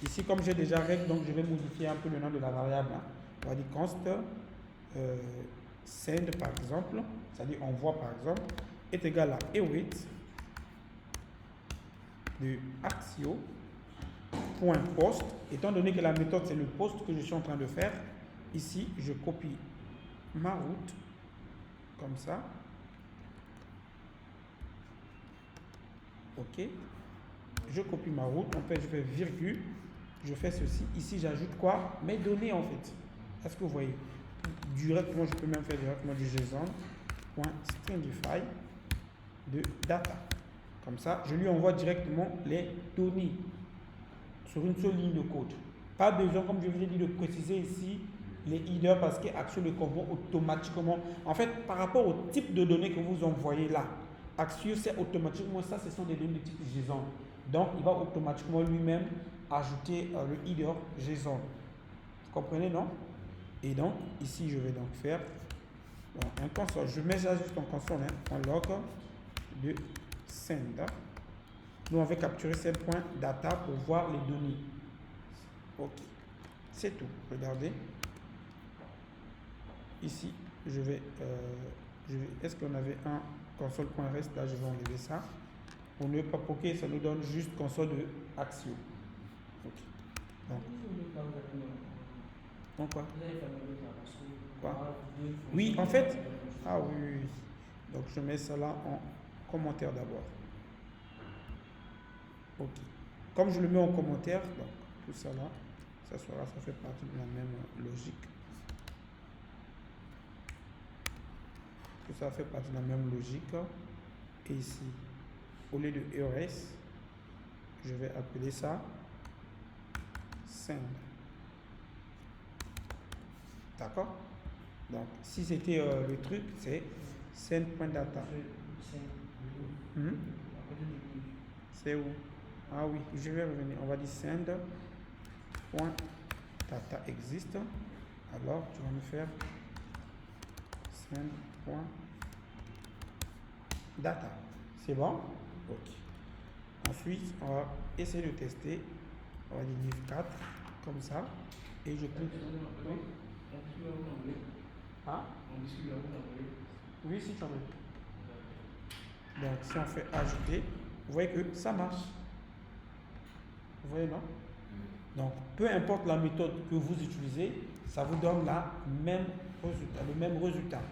ici, comme j'ai déjà règle, donc je vais modifier un peu le nom de la variable. Hein. On va dire const send par exemple, c'est-à-dire envoi par exemple, est égal à await de axio.post. Étant donné que la méthode c'est le post que je suis en train de faire, ici je copie ma route comme ça. Ok. Je copie ma route, en fait je fais virgule, je fais ceci, ici j'ajoute quoi? Mes données en fait. Est-ce que vous voyez? Directement, je peux même faire directement du JSON.stringify de data. Comme ça, je lui envoie directement les données. sur une seule ligne de code. Pas besoin, comme je vous ai dit, de préciser ici les headers parce qu'Axio le convoque automatiquement. En fait, par rapport au type de données que vous envoyez là, Axios, c'est automatiquement ça, ce sont des données de type JSON. Donc, il va automatiquement lui-même ajouter le header JSON. Vous comprenez, non? Et donc, ici, je vais donc faire un console. Je mets ça juste en console, en log de send. Nous, on va capturer ces points data pour voir les données. Ok. C'est tout. Regardez. Ici, je vais est-ce qu'on avait un console.rest? Là, je vais enlever ça. Pour ne pas poker, ça nous donne juste console de Axio. Ok. Donc quoi? Quoi? Oui, en fait. Ah oui, oui, oui. Donc je mets ça là en commentaire d'abord. Ok. Comme je le mets en commentaire, donc tout ça là, ça fait partie de la même logique. Tout ça fait partie de la même logique. Et ici, au lieu de ERS, je vais appeler ça send. D'accord? Donc, si c'était le truc, c'est send.data. C'est où? Ah oui, je vais revenir. On va dire send.data existe. Alors, tu vas me faire send.data. C'est bon? Ok. Ensuite, on va essayer de tester. On va dire livre 4, comme ça. Et je clique. Hein? Oui, si tu en veux. Donc, si on fait ajouter, vous voyez que ça marche. Vous voyez, non? Donc, peu importe la méthode que vous utilisez, ça vous donne le même résultat.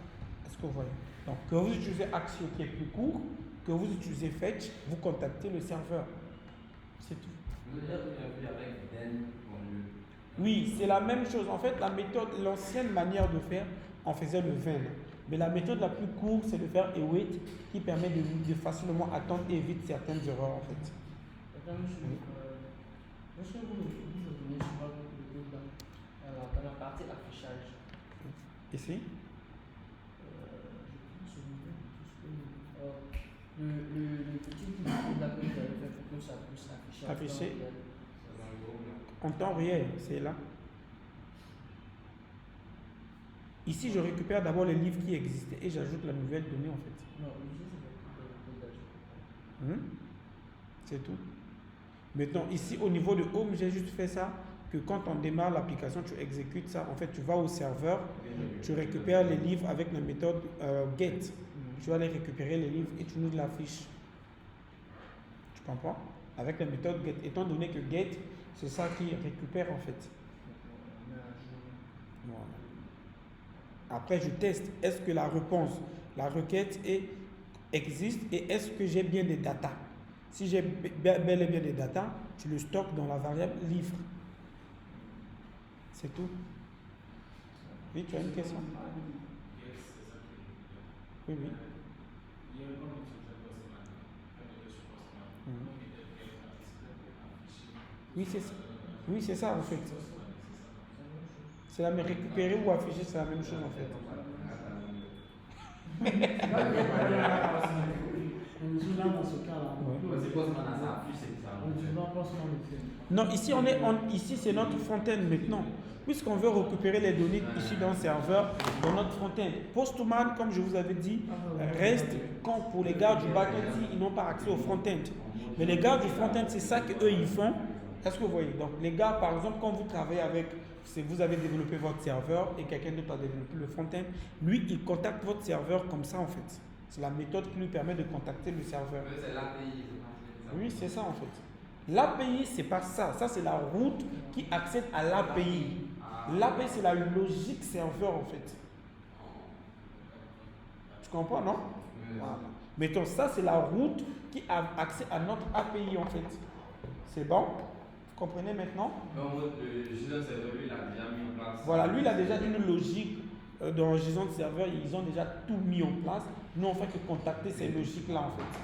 Est-ce que vous voyez? Donc, que vous utilisez Axio qui est plus court, que vous utilisez Fetch, vous contactez le serveur. C'est tout. Vous avez vu avec Den au lieu. Oui, c'est la même chose. En fait, la méthode, l'ancienne manière de faire, on faisait le VEN. Mais la méthode la plus courte, c'est de faire await, qui permet de facilement attendre et évite certaines erreurs en fait. Lorsque vous venez souvent dans la partie affichage, Ici? le petit bout là que vous avez fait pour que ça puisse afficher. Afficher en temps réel, c'est là. Ici, je récupère d'abord les livres qui existaient et j'ajoute la nouvelle donnée en fait. Non, ici c'est C'est tout. Maintenant, ici, au niveau de Home, j'ai juste fait ça, que quand on démarre l'application, tu exécutes ça. En fait, tu vas au serveur, tu récupères les livres avec la méthode get. Tu vas aller récupérer les livres et tu nous l'affiches. Tu comprends? Avec la méthode get. Étant donné que get, c'est ça qui récupère en fait. Voilà. Après, je teste. Est-ce que la réponse, la requête existe et est-ce que j'ai bien des datas? Si j'ai bel et bien des datas, tu le stockes dans la variable livre. C'est tout. Oui, tu as une question? Oui, oui. Oui, c'est ça en fait. C'est la même récupérer ou afficher, c'est la même chose en fait. Non, ici c'est notre front-end maintenant. Puisqu'on veut récupérer les données ici dans le serveur, dans notre front-end. Postman, comme je vous avais dit, reste quand pour les gars du back-end, ils n'ont pas accès au front-end. Mais les gars du front-end, c'est ça qu'eux ils font. Est-ce que vous voyez? Donc les gars, par exemple, quand vous travaillez avec, si vous avez développé votre serveur et quelqu'un d'autre a développé le front-end, lui, il contacte votre serveur comme ça en fait. C'est la méthode qui lui permet de contacter le serveur. C'est l'API. Oui, c'est ça en fait. L'API, c'est pas ça. Ça, c'est la route qui accède à l'API. L'API, c'est la logique serveur en fait. Tu comprends, non? Voilà. Mettons, ça, c'est la route qui a accès à notre API en fait. C'est bon? Vous comprenez maintenant? Donc, le JSON serveur, lui, il a déjà mis en place. Voilà, lui, il a déjà une logique dans JSON serveur. Ils ont déjà tout mis en place. Nous, on fait que contacter ces logiques-là en fait.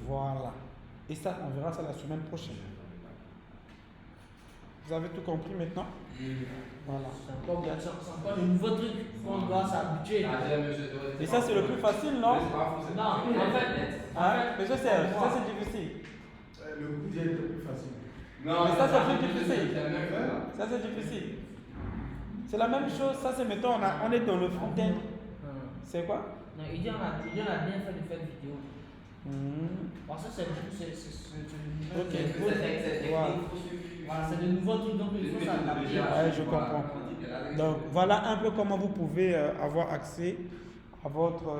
Voilà. Et ça, on verra ça la semaine prochaine. Vous avez tout compris maintenant? Voilà. C'est encore de nouveaux trucs qu'on doit s'habituer. Et ça, c'est le plus facile, non? Non, en fait, Hein? Mais ça, c'est difficile. Le coup est le plus facile. Non, Mais ça, c'est plus difficile. c'est la même chose. Ça, c'est difficile. C'est la même chose. Ça, c'est mettons, on est dans le front-end. C'est quoi? non, il dit on a bien fait de faire vidéo. Bon, ça, c'est Ok. Voilà, c'est de nouveaux trucs, donc il faut s'adapter. Ouais, je comprends. Donc, voilà un peu comment vous pouvez avoir accès à votre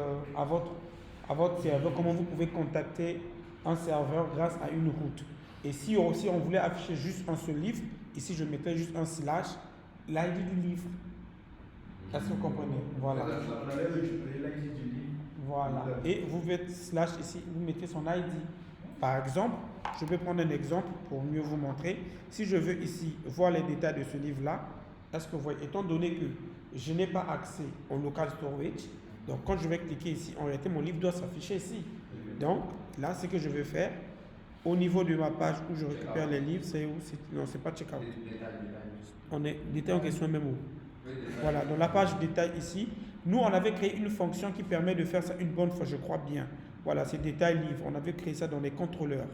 serveur, comment vous pouvez contacter un serveur grâce à une route. Et si aussi on voulait afficher juste un seul livre, ici je mettrais juste un slash, l'ID du livre. Est-ce que vous comprenez? Voilà. On allait récupérer l'ID du livre. Voilà. Et vous mettez slash ici, vous mettez son ID. Par exemple, je vais prendre un exemple pour mieux vous montrer. Si je veux ici voir les détails de ce livre-là, est-ce que vous voyez, étant donné que je n'ai pas accès au local storage, donc quand je vais cliquer ici, en réalité mon livre doit s'afficher ici. Donc là, ce que je vais faire, au niveau de ma page où je récupère les livres, c'est où? Non, c'est pas checkout. On est détail en question même où? Voilà, dans la page détail ici, nous on avait créé une fonction qui permet de faire ça une bonne fois, je crois bien. Voilà, c'est détail livre. On avait créé ça dans les contrôleurs.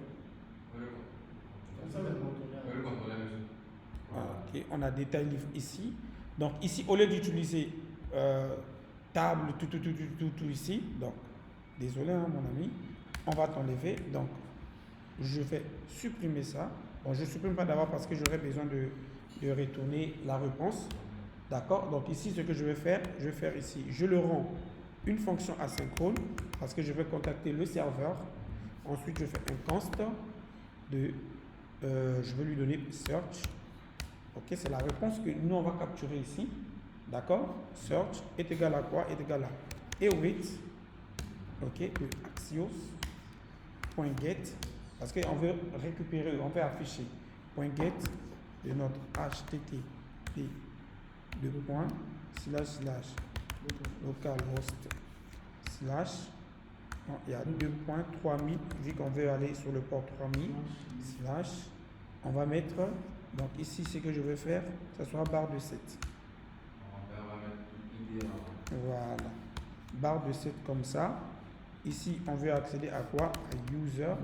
Voilà, ok, on a détail livre ici. Donc ici, au lieu d'utiliser table, tout ici, donc désolé hein, mon ami, on va t'enlever. Donc je vais supprimer ça. Bon, je ne supprime pas d'abord parce que j'aurai besoin de retourner la réponse. D'accord? Donc ici, ce que je vais faire ici, je le rends une fonction asynchrone parce que je vais contacter le serveur. Ensuite, je fais un const de, je vais lui donner search. Ok, c'est la réponse que nous on va capturer ici. D'accord? Search est égal à quoi? Est égal à await. Ok, de axios.get parce qu'on veut récupérer, on veut afficher .get de notre http de point slash localhost slash il y a 2.3000 vu qu'on veut aller sur le port 3000 slash on va mettre donc ici ce que je vais faire ça sera barre de 7 voilà barre de 7 comme ça ici on veut accéder à quoi à user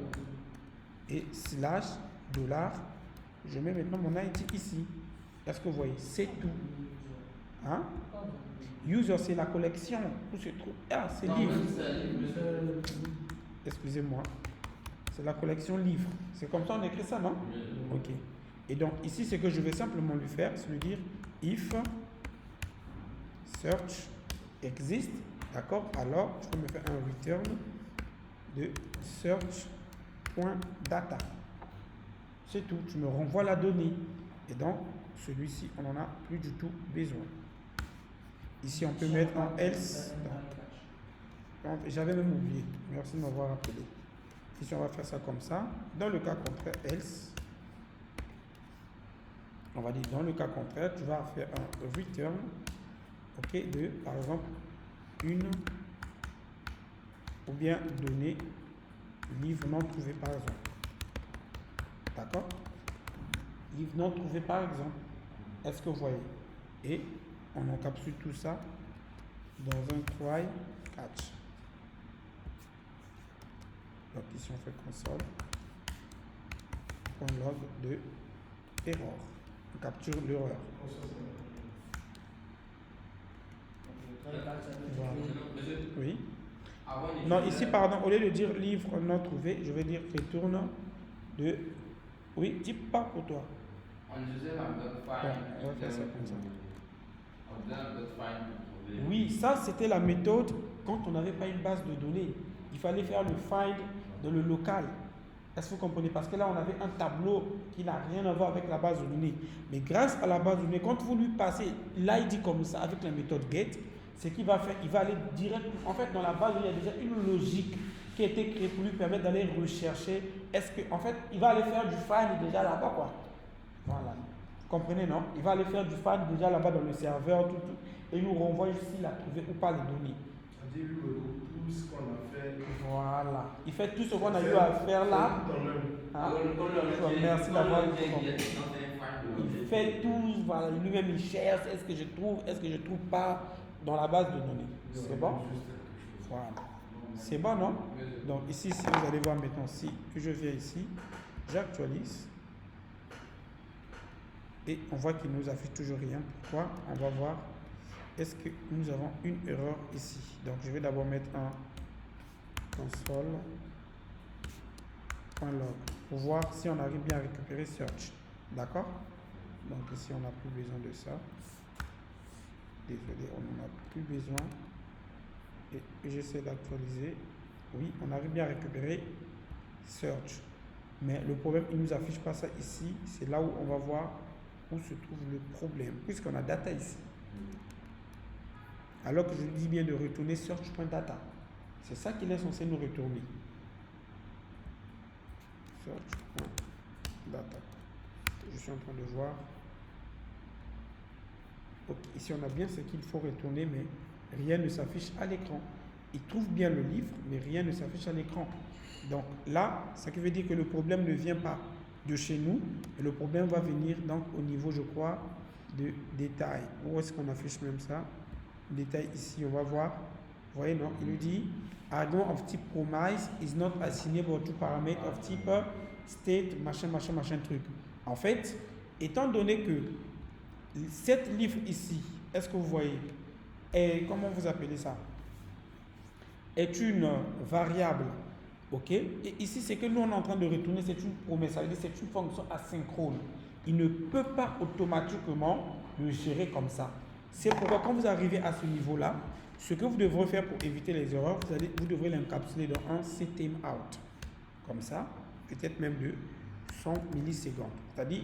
et slash dollar je mets maintenant mon ID ici est-ce que vous voyez c'est tout hein? User, c'est la collection où se trouve. Ah, c'est livre. Excusez-moi. C'est la collection livre. C'est comme ça on écrit ça, non? Ok. Et donc ici, ce que je vais simplement lui faire, c'est lui dire if search exist. D'accord? Alors, je vais me faire un return de search.data. C'est tout. Tu me renvoies la donnée. Et donc, celui-ci, on n'en a plus du tout besoin. Ici, on peut mettre un else. J'avais même oublié. Merci de m'avoir rappelé. Ici, on va faire ça comme ça. Dans le cas contraire, else. On va dire dans le cas contraire, tu vas faire un return. Ok, de par exemple une ou bien donner livre non trouvé par exemple. D'accord? Livre non trouvé par exemple. Est-ce que vous voyez? Et on encapsule tout ça dans un try catch. Donc ici on fait console log de erreur. On capture l'erreur. Voilà. Oui. Non, ici pardon, au lieu de dire livre non trouvé, je vais dire retourne de. Oui, type pas pour toi. On utilisait la méthode Bon, on va faire ça comme ça. On utilisait la méthode find pour trouver. Oui, ça c'était la méthode quand on n'avait pas une base de données. Il fallait faire le find dans le local. Est-ce que vous comprenez? Parce que là on avait un tableau qui n'a rien à voir avec la base de données. Mais grâce à la base de données, quand vous lui passez l'ID comme ça avec la méthode get, ce qu'il va faire, il va aller direct. En fait, dans la base, il y a déjà une logique qui a été créée pour lui permettre d'aller rechercher. Est-ce que, en fait, il va aller faire du find déjà là-bas, quoi. Voilà. Vous comprenez, non? Il va aller faire du find déjà là-bas dans le serveur, tout. Et il nous renvoie s'il a trouvé ou pas les données. C'est-à-dire tout ce qu'on a fait. Voilà. Il fait tout ce qu'on a eu à faire là. Hein? Merci d'avoir. Il fait tout, voilà, lui-même il cherche, est-ce que je trouve pas dans la base de données. C'est bon? Voilà. C'est bon, non? Donc ici, si vous allez voir maintenant, si je viens ici, j'actualise, et on voit qu'il nous affiche toujours rien. Pourquoi? On va voir, est-ce que nous avons une erreur ici? Donc je vais d'abord mettre un console.log pour voir si on arrive bien à récupérer search. D'accord? Donc ici on n'a plus besoin de ça. Désolé, on n'en a plus besoin. Et j'essaie d'actualiser. Oui, on arrive bien à récupérer search. Mais le problème, il ne nous affiche pas ça ici. C'est là où on va voir où se trouve le problème. Puisqu'on a data ici. Alors que je dis bien de retourner search.data. C'est ça qu'il est censé nous retourner. Search.data. Je suis en train de voir. Ok, ici on a bien ce qu'il faut retourner, mais rien ne s'affiche à l'écran. Il trouve bien le livre, mais rien ne s'affiche à l'écran. Donc là, ça veut dire que le problème ne vient pas de chez nous, et le problème va venir donc au niveau, je crois, de détail. Où est-ce qu'on affiche même ça? Détail ici, on va voir. Vous voyez, non? Il nous dit argument of type promise is not assignable to parameter of type state, machin, truc. En fait, étant donné que cette livre ici, est-ce que vous voyez, est, comment vous appelez ça, est une variable, ok? Et ici, c'est que nous, on est en train de retourner, c'est une promesse, ça veut dire c'est une fonction asynchrone. Il ne peut pas automatiquement le gérer comme ça. C'est pourquoi quand vous arrivez à ce niveau-là, ce que vous devrez faire pour éviter les erreurs, vous devrez l'encapsuler dans un ctime-out. Comme ça, peut-être même de 100 millisecondes. C'est-à-dire,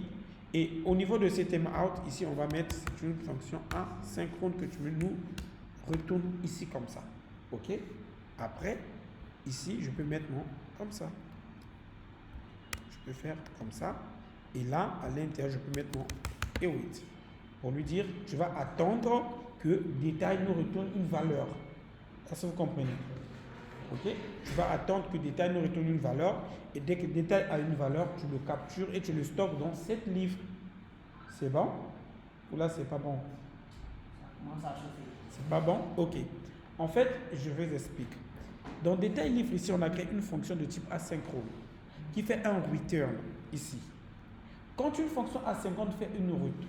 et au niveau de ctime-out, ici, on va mettre, c'est une fonction asynchrone que tu nous retournes ici comme ça. OK? Après, ici, je peux mettre mon comme ça. Je peux faire comme ça. Et là, à l'intérieur, je peux mettre mon await. Pour lui dire, je vais attendre que détail nous retourne une valeur. Est-ce que vous comprenez? Ok? Tu vas attendre que détail nous retourne une valeur. Et dès que détail a une valeur, tu le captures et tu le stockes dans cette livre. C'est bon? Ou là, c'est pas bon? C'est pas bon? Ok. En fait, je vous explique. Dans détail livre, ici, on a créé une fonction de type asynchrone qui fait un return ici. Quand une fonction asynchrone fait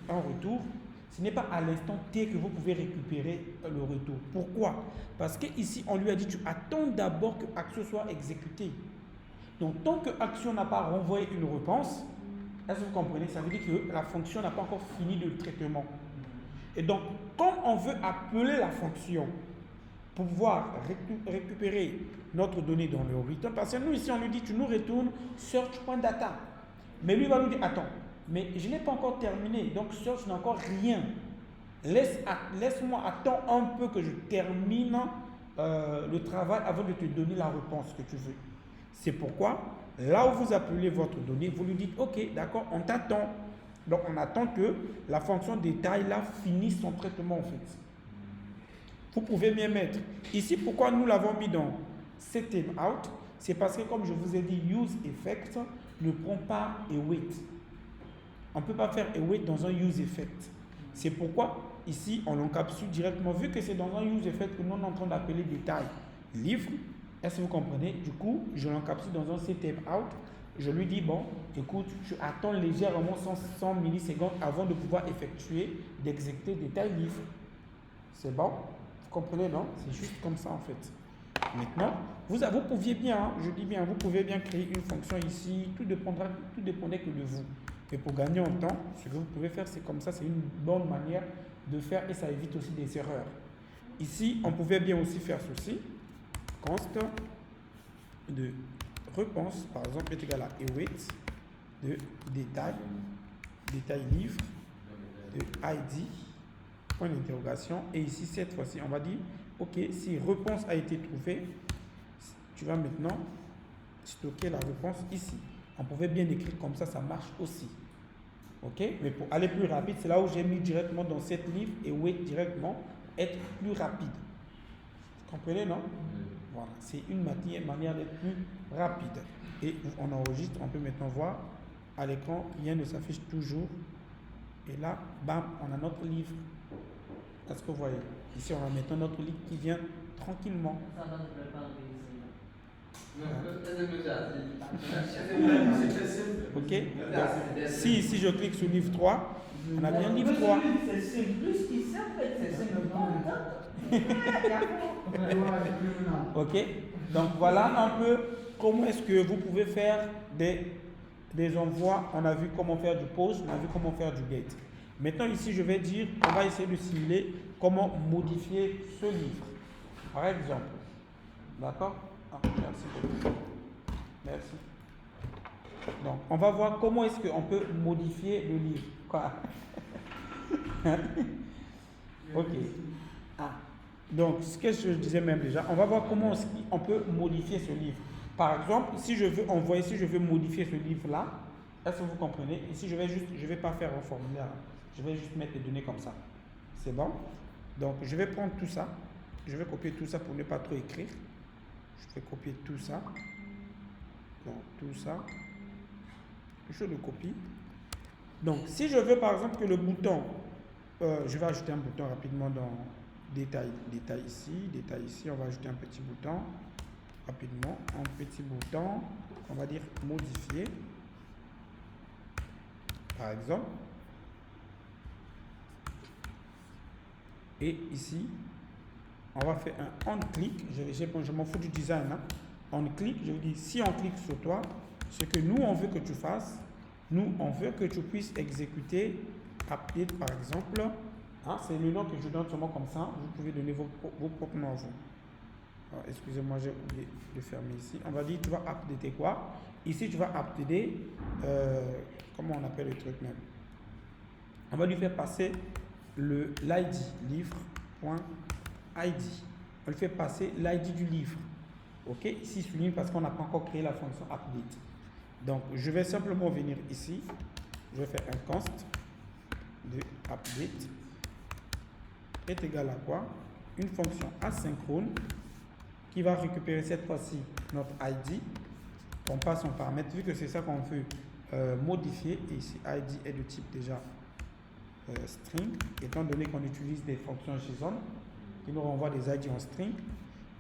un retour, ce n'est pas à l'instant T que vous pouvez récupérer le retour. Pourquoi? Parce qu'ici, on lui a dit, tu attends d'abord que action soit exécutée. Donc, tant que action n'a pas renvoyé une réponse, est-ce que vous comprenez? Ça veut dire que la fonction n'a pas encore fini de le traitement. Et donc, comme on veut appeler la fonction pour pouvoir récupérer notre donnée dans le return, parce que nous, ici, on lui dit, tu nous retournes search.data. Mais lui va nous dire, attends, mais je n'ai pas encore terminé, donc search n'a encore rien. Laisse-moi attendre un peu que je termine le travail avant de te donner la réponse que tu veux. C'est pourquoi, là où vous appelez votre donnée, vous lui dites, ok, d'accord, on t'attend. Donc on attend que la fonction détail là finisse son traitement en fait. Vous pouvez bien mettre. Ici, pourquoi nous l'avons mis dans ctime-out? C'est parce que comme je vous ai dit, use effect ne prend pas await. On ne peut pas faire await dans un use effect. C'est pourquoi ici on l'encapsule directement, vu que c'est dans un use effect que nous sommes en train d'appeler détail livre. Est-ce que vous comprenez? Du coup, je l'encapsule dans un ctime-out. Je lui dis, bon, écoute, tu attends légèrement 100 millisecondes avant de pouvoir d'exécuter détail livre. C'est bon? Vous comprenez, non? C'est juste comme ça en fait. Maintenant, vous pouviez bien, hein, je dis bien, vous pouvez bien créer une fonction ici, tout dépendait que de vous. Mais pour gagner en temps, ce que vous pouvez faire, c'est comme ça, c'est une bonne manière de faire et ça évite aussi des erreurs. Ici, on pouvait bien aussi faire ceci. Const de réponse, par exemple, est égal à await de détail livre, de ID, point d'interrogation. Et ici, cette fois-ci, on va dire, ok, si réponse a été trouvée, tu vas maintenant stocker la réponse ici. On pouvait bien écrire comme ça, ça marche aussi. Ok? Mais pour aller plus rapide, c'est là où j'ai mis directement dans cette livre et wait directement, être plus rapide. Vous comprenez, non? Voilà, c'est une manière d'être plus rapide. Et on enregistre, on peut maintenant voir à l'écran, rien ne s'affiche toujours. Et là, bam, on a notre livre. Est-ce que vous voyez? Ici, on a maintenant notre livre qui vient tranquillement. Ça va te préparer Ok? Donc, si ici je clique sur livre 3, on a bien livre 3. C'est simple. Plus qu'ici, en fait, c'est simple. Ok? Donc voilà un peu comment est-ce que vous pouvez faire des envois. On a vu comment faire du post, on a vu comment faire du get. Maintenant ici je vais dire, on va essayer de simuler comment modifier ce livre. Par exemple. D'accord? Ah, merci beaucoup. Merci. Donc on va voir comment est-ce qu'on peut modifier le livre. Quoi? Ok. Ah. Donc, ce que je disais même déjà, on va voir comment on peut modifier ce livre. Par exemple, si je veux envoyer, si je veux modifier ce livre-là, est-ce que vous comprenez? Ici, je vais pas faire un formulaire. Je vais juste mettre les données comme ça. C'est bon? Donc, je vais prendre tout ça. Je vais copier tout ça pour ne pas trop écrire. Je vais copier tout ça. Donc, tout ça. Je le copie. Donc, si je veux, par exemple, que le bouton, je vais ajouter un bouton rapidement dans détail ici, on va ajouter un petit bouton rapidement, un petit bouton, on va dire modifier, par exemple, et ici, on va faire un on-click, je m'en fous du design, hein. On-click, je vous dis, si on clique sur toi, ce que nous, on veut que tu fasses, nous, on veut que tu puisses exécuter update, par exemple. Hein, c'est le nom que je donne seulement comme ça. Vous pouvez donner vos propres noms à vous. Excusez-moi, j'ai oublié de fermer ici. On va dire, tu vas updater quoi? Ici, tu vas updater, comment on appelle le truc même? On va lui faire passer l'ID, livre.id. On lui fait passer l'ID du livre. Ok? Ici, souligne parce qu'on n'a pas encore créé la fonction update. Donc, je vais simplement venir ici. Je vais faire un const de update est égal à quoi? Une fonction asynchrone qui va récupérer cette fois-ci notre ID. On passe en paramètre, vu que c'est ça qu'on veut modifier. Et ici, ID est de type déjà string, étant donné qu'on utilise des fonctions JSON qui nous renvoient des ID en string.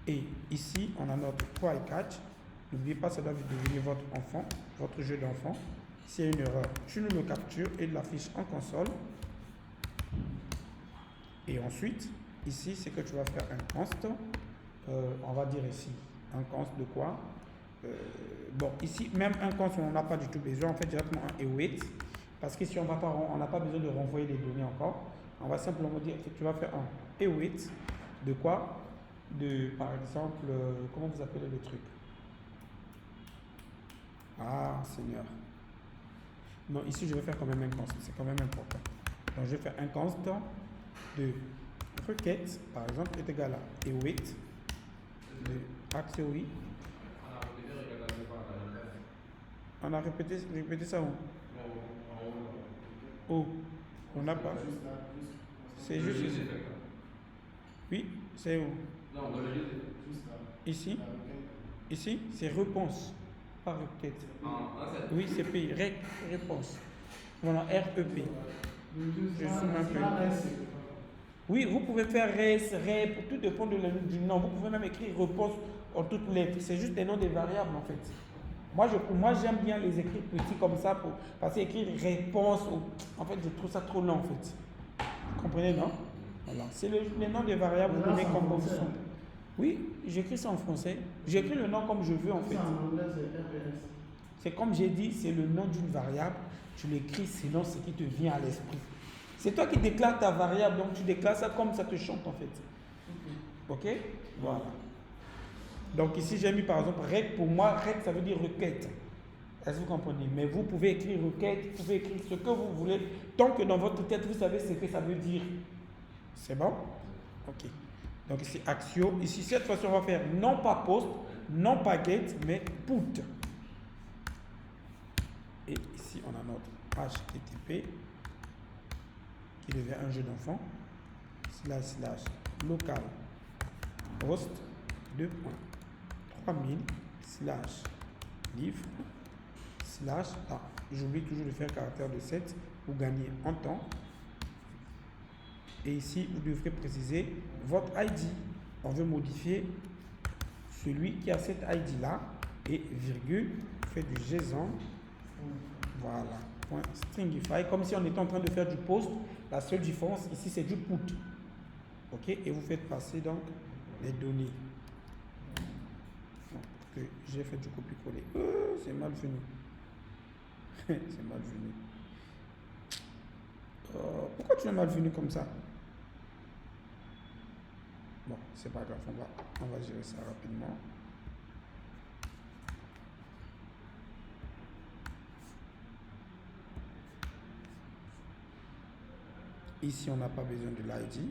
Et ici, on a notre try catch. N'oubliez pas, ça doit devenir votre enfant, votre jeu d'enfant. S'il y a une erreur, tu nous le captures et l'affiche en console. Et ensuite, ici, c'est que tu vas faire un const. On va dire ici, un const de quoi? Bon, ici, même un const, on n'a pas du tout besoin. On fait directement un await. Parce que si on n'a pas besoin de renvoyer les données encore. On va simplement dire que tu vas faire un await de quoi? Par exemple, comment vous appelez le truc? Ah, Seigneur. Non, ici, je vais faire quand même un const. C'est quand même important. Donc, je vais faire un const de requête, par exemple, est égal à await de AXOI. On a répété ça où? Oh, on n'a pas. C'est juste ici. Oui, c'est où? Ici. Ici, c'est réponse, pas requête. Oui, c'est P, réponse. Voilà, REP. Je zoome un peu. Oui, vous pouvez faire res, rep, tout dépend du nom. Vous pouvez même écrire réponse en toutes lettres. C'est juste des noms des variables en fait. Moi j'aime bien les écrire petits comme ça parce qu'écrire réponse, en fait je trouve ça trop long en fait. Vous comprenez, non? Voilà. C'est les noms des variables, vous donnez comme vous sont. Oui, j'écris ça en français. J'écris le nom comme je veux en fait. C'est comme j'ai dit, c'est le nom d'une variable. Tu l'écris selon ce qui te vient à l'esprit. C'est toi qui déclares ta variable, donc tu déclares ça comme ça te chante en fait. Ok? Voilà. Donc ici j'ai mis par exemple rec, pour moi rec ça veut dire requête. Est-ce que vous comprenez? Mais vous pouvez écrire requête, vous pouvez écrire ce que vous voulez, tant que dans votre tête vous savez ce que ça veut dire. C'est bon? Ok. Donc ici Axio, ici cette fois-ci on va faire non pas post, non pas get, mais put. Et ici on a notre HTTP qui devient un jeu d'enfant, / local host 2.3000 / livre slash, j'oublie toujours de faire caractère de 7 pour gagner en temps. Et ici, vous devrez préciser votre ID. On veut modifier celui qui a cette ID là et virgule, fait du JSON. Voilà, point stringify, comme si on était en train de faire du post. La seule différence ici, c'est du put. Ok, et vous faites passer donc les données. Donc, que j'ai fait du copier-coller. C'est malvenu. C'est malvenu. Pourquoi tu es malvenu comme ça? Bon, c'est pas grave, on va gérer ça rapidement. Ici, on n'a pas besoin de l'ID.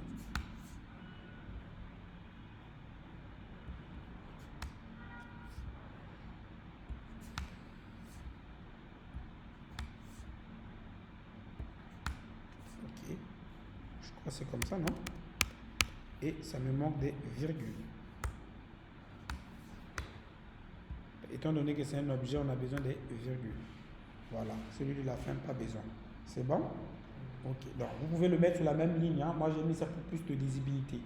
Ok. Je crois que c'est comme ça, non? Et ça me manque des virgules. Étant donné que c'est un objet, on a besoin des virgules. Voilà. Celui de la fin, pas besoin. C'est bon? Ok, donc vous pouvez le mettre sur la même ligne. Hein. Moi j'ai mis ça pour plus de lisibilité.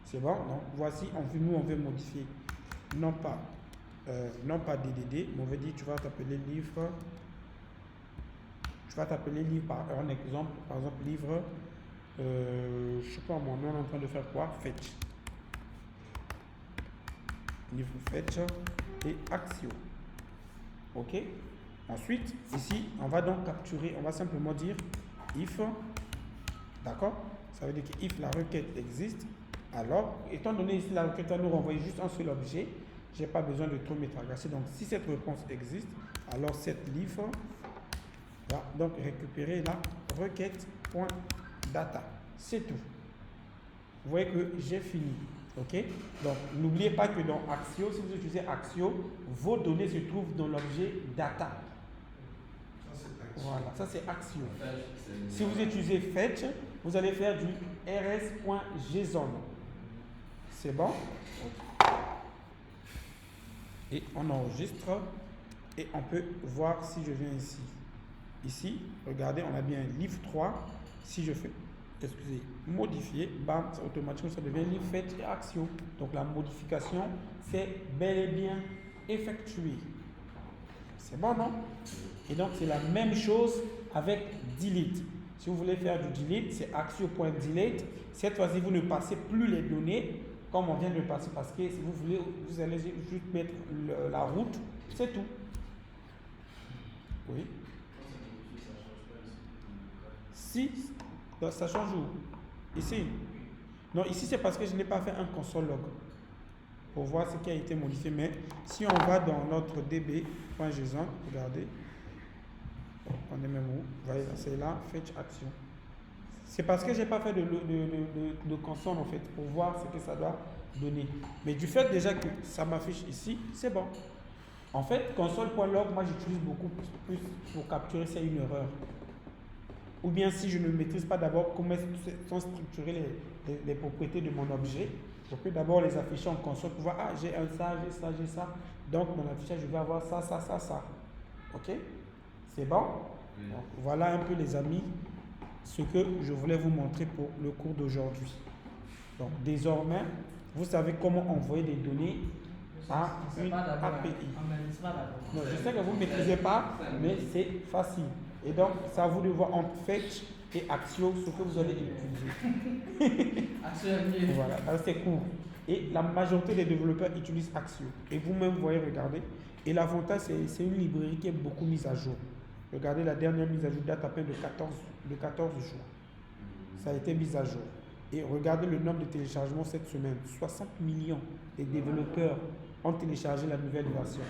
C'est bon? Donc voici, nous on veut modifier non pas DDD, mais on veut dire tu vas t'appeler livre. Tu vas t'appeler livre par un exemple, par exemple livre, je sais pas moi, on est en train de faire quoi? Fetch. Livre fetch et Axio. Ok? Ensuite, ici, on va donc capturer, on va simplement dire if, d'accord? Ça veut dire que if la requête existe, alors, étant donné ici la requête va nous renvoyer juste un seul objet, je n'ai pas besoin de trop m'étraglasser. Donc, si cette réponse existe, alors cette livre va donc récupérer la requête.data. C'est tout. Vous voyez que j'ai fini. Ok? Donc, n'oubliez pas que dans Axio, si vous utilisez Axio, vos données se trouvent dans l'objet data. Voilà, ça c'est Axio. Si vous utilisez Fetch, vous allez faire du rs.json. C'est bon? Et on enregistre et on peut voir si je viens ici. Ici, regardez, on a bien livre 3. Si je fais, excusez, modifier, bam, automatiquement ça devient livre Fetch et Axio. Donc la modification, c'est bel et bien effectué. C'est bon, non? Et donc, c'est la même chose avec delete. Si vous voulez faire du delete, c'est axio.delete. Cette fois-ci, vous ne passez plus les données comme on vient de le passer parce que si vous voulez, vous allez juste mettre la route, c'est tout. Oui. Si, ça change où? Ici. Non, ici, c'est parce que je n'ai pas fait un console log pour voir ce qui a été modifié. Mais si on va dans notre db.json, regardez. On est même où? Voyez, c'est là, fetch action. C'est parce que je n'ai pas fait de console en fait, pour voir ce que ça doit donner. Mais du fait déjà que ça m'affiche ici, c'est bon. En fait, console.log, moi j'utilise beaucoup plus pour capturer s'il y a une erreur. Ou bien si je ne maîtrise pas d'abord comment sont structurées les propriétés de mon objet, je peux d'abord les afficher en console pour voir, ah j'ai ça, j'ai ça, j'ai ça. Donc mon affichage, je vais avoir ça, ça, ça, ça. Ok? C'est bon? Donc, voilà un peu les amis ce que je voulais vous montrer pour le cours d'aujourd'hui. Donc désormais, vous savez comment envoyer des données à une API. Non, je sais que vous ne maîtrisez pas, mais c'est facile. Et donc, c'est à vous de voir entre Fetch et Axio ce que vous allez utiliser. Voilà, c'est court. Et la majorité des développeurs utilisent Axio. Et vous-même, vous voyez, regardez. Et l'avantage, c'est une librairie qui est beaucoup mise à jour. Regardez, la dernière mise à jour date à peine de 14 jours. Ça a été mis à jour. Et regardez le nombre de téléchargements cette semaine. 60 millions de développeurs ont téléchargé la nouvelle version.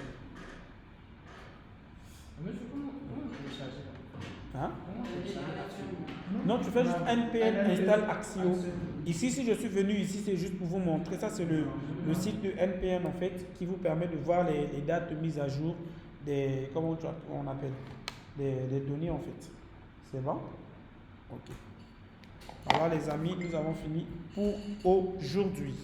Hein? Non, tu fais juste npm install Axio. Ici, si je suis venu ici, c'est juste pour vous montrer. Ça, c'est le site de npm en fait qui vous permet de voir les dates de mise à jour des, comment on appelle, des données en fait. C'est bon? Ok. Voilà les amis, nous avons fini pour aujourd'hui.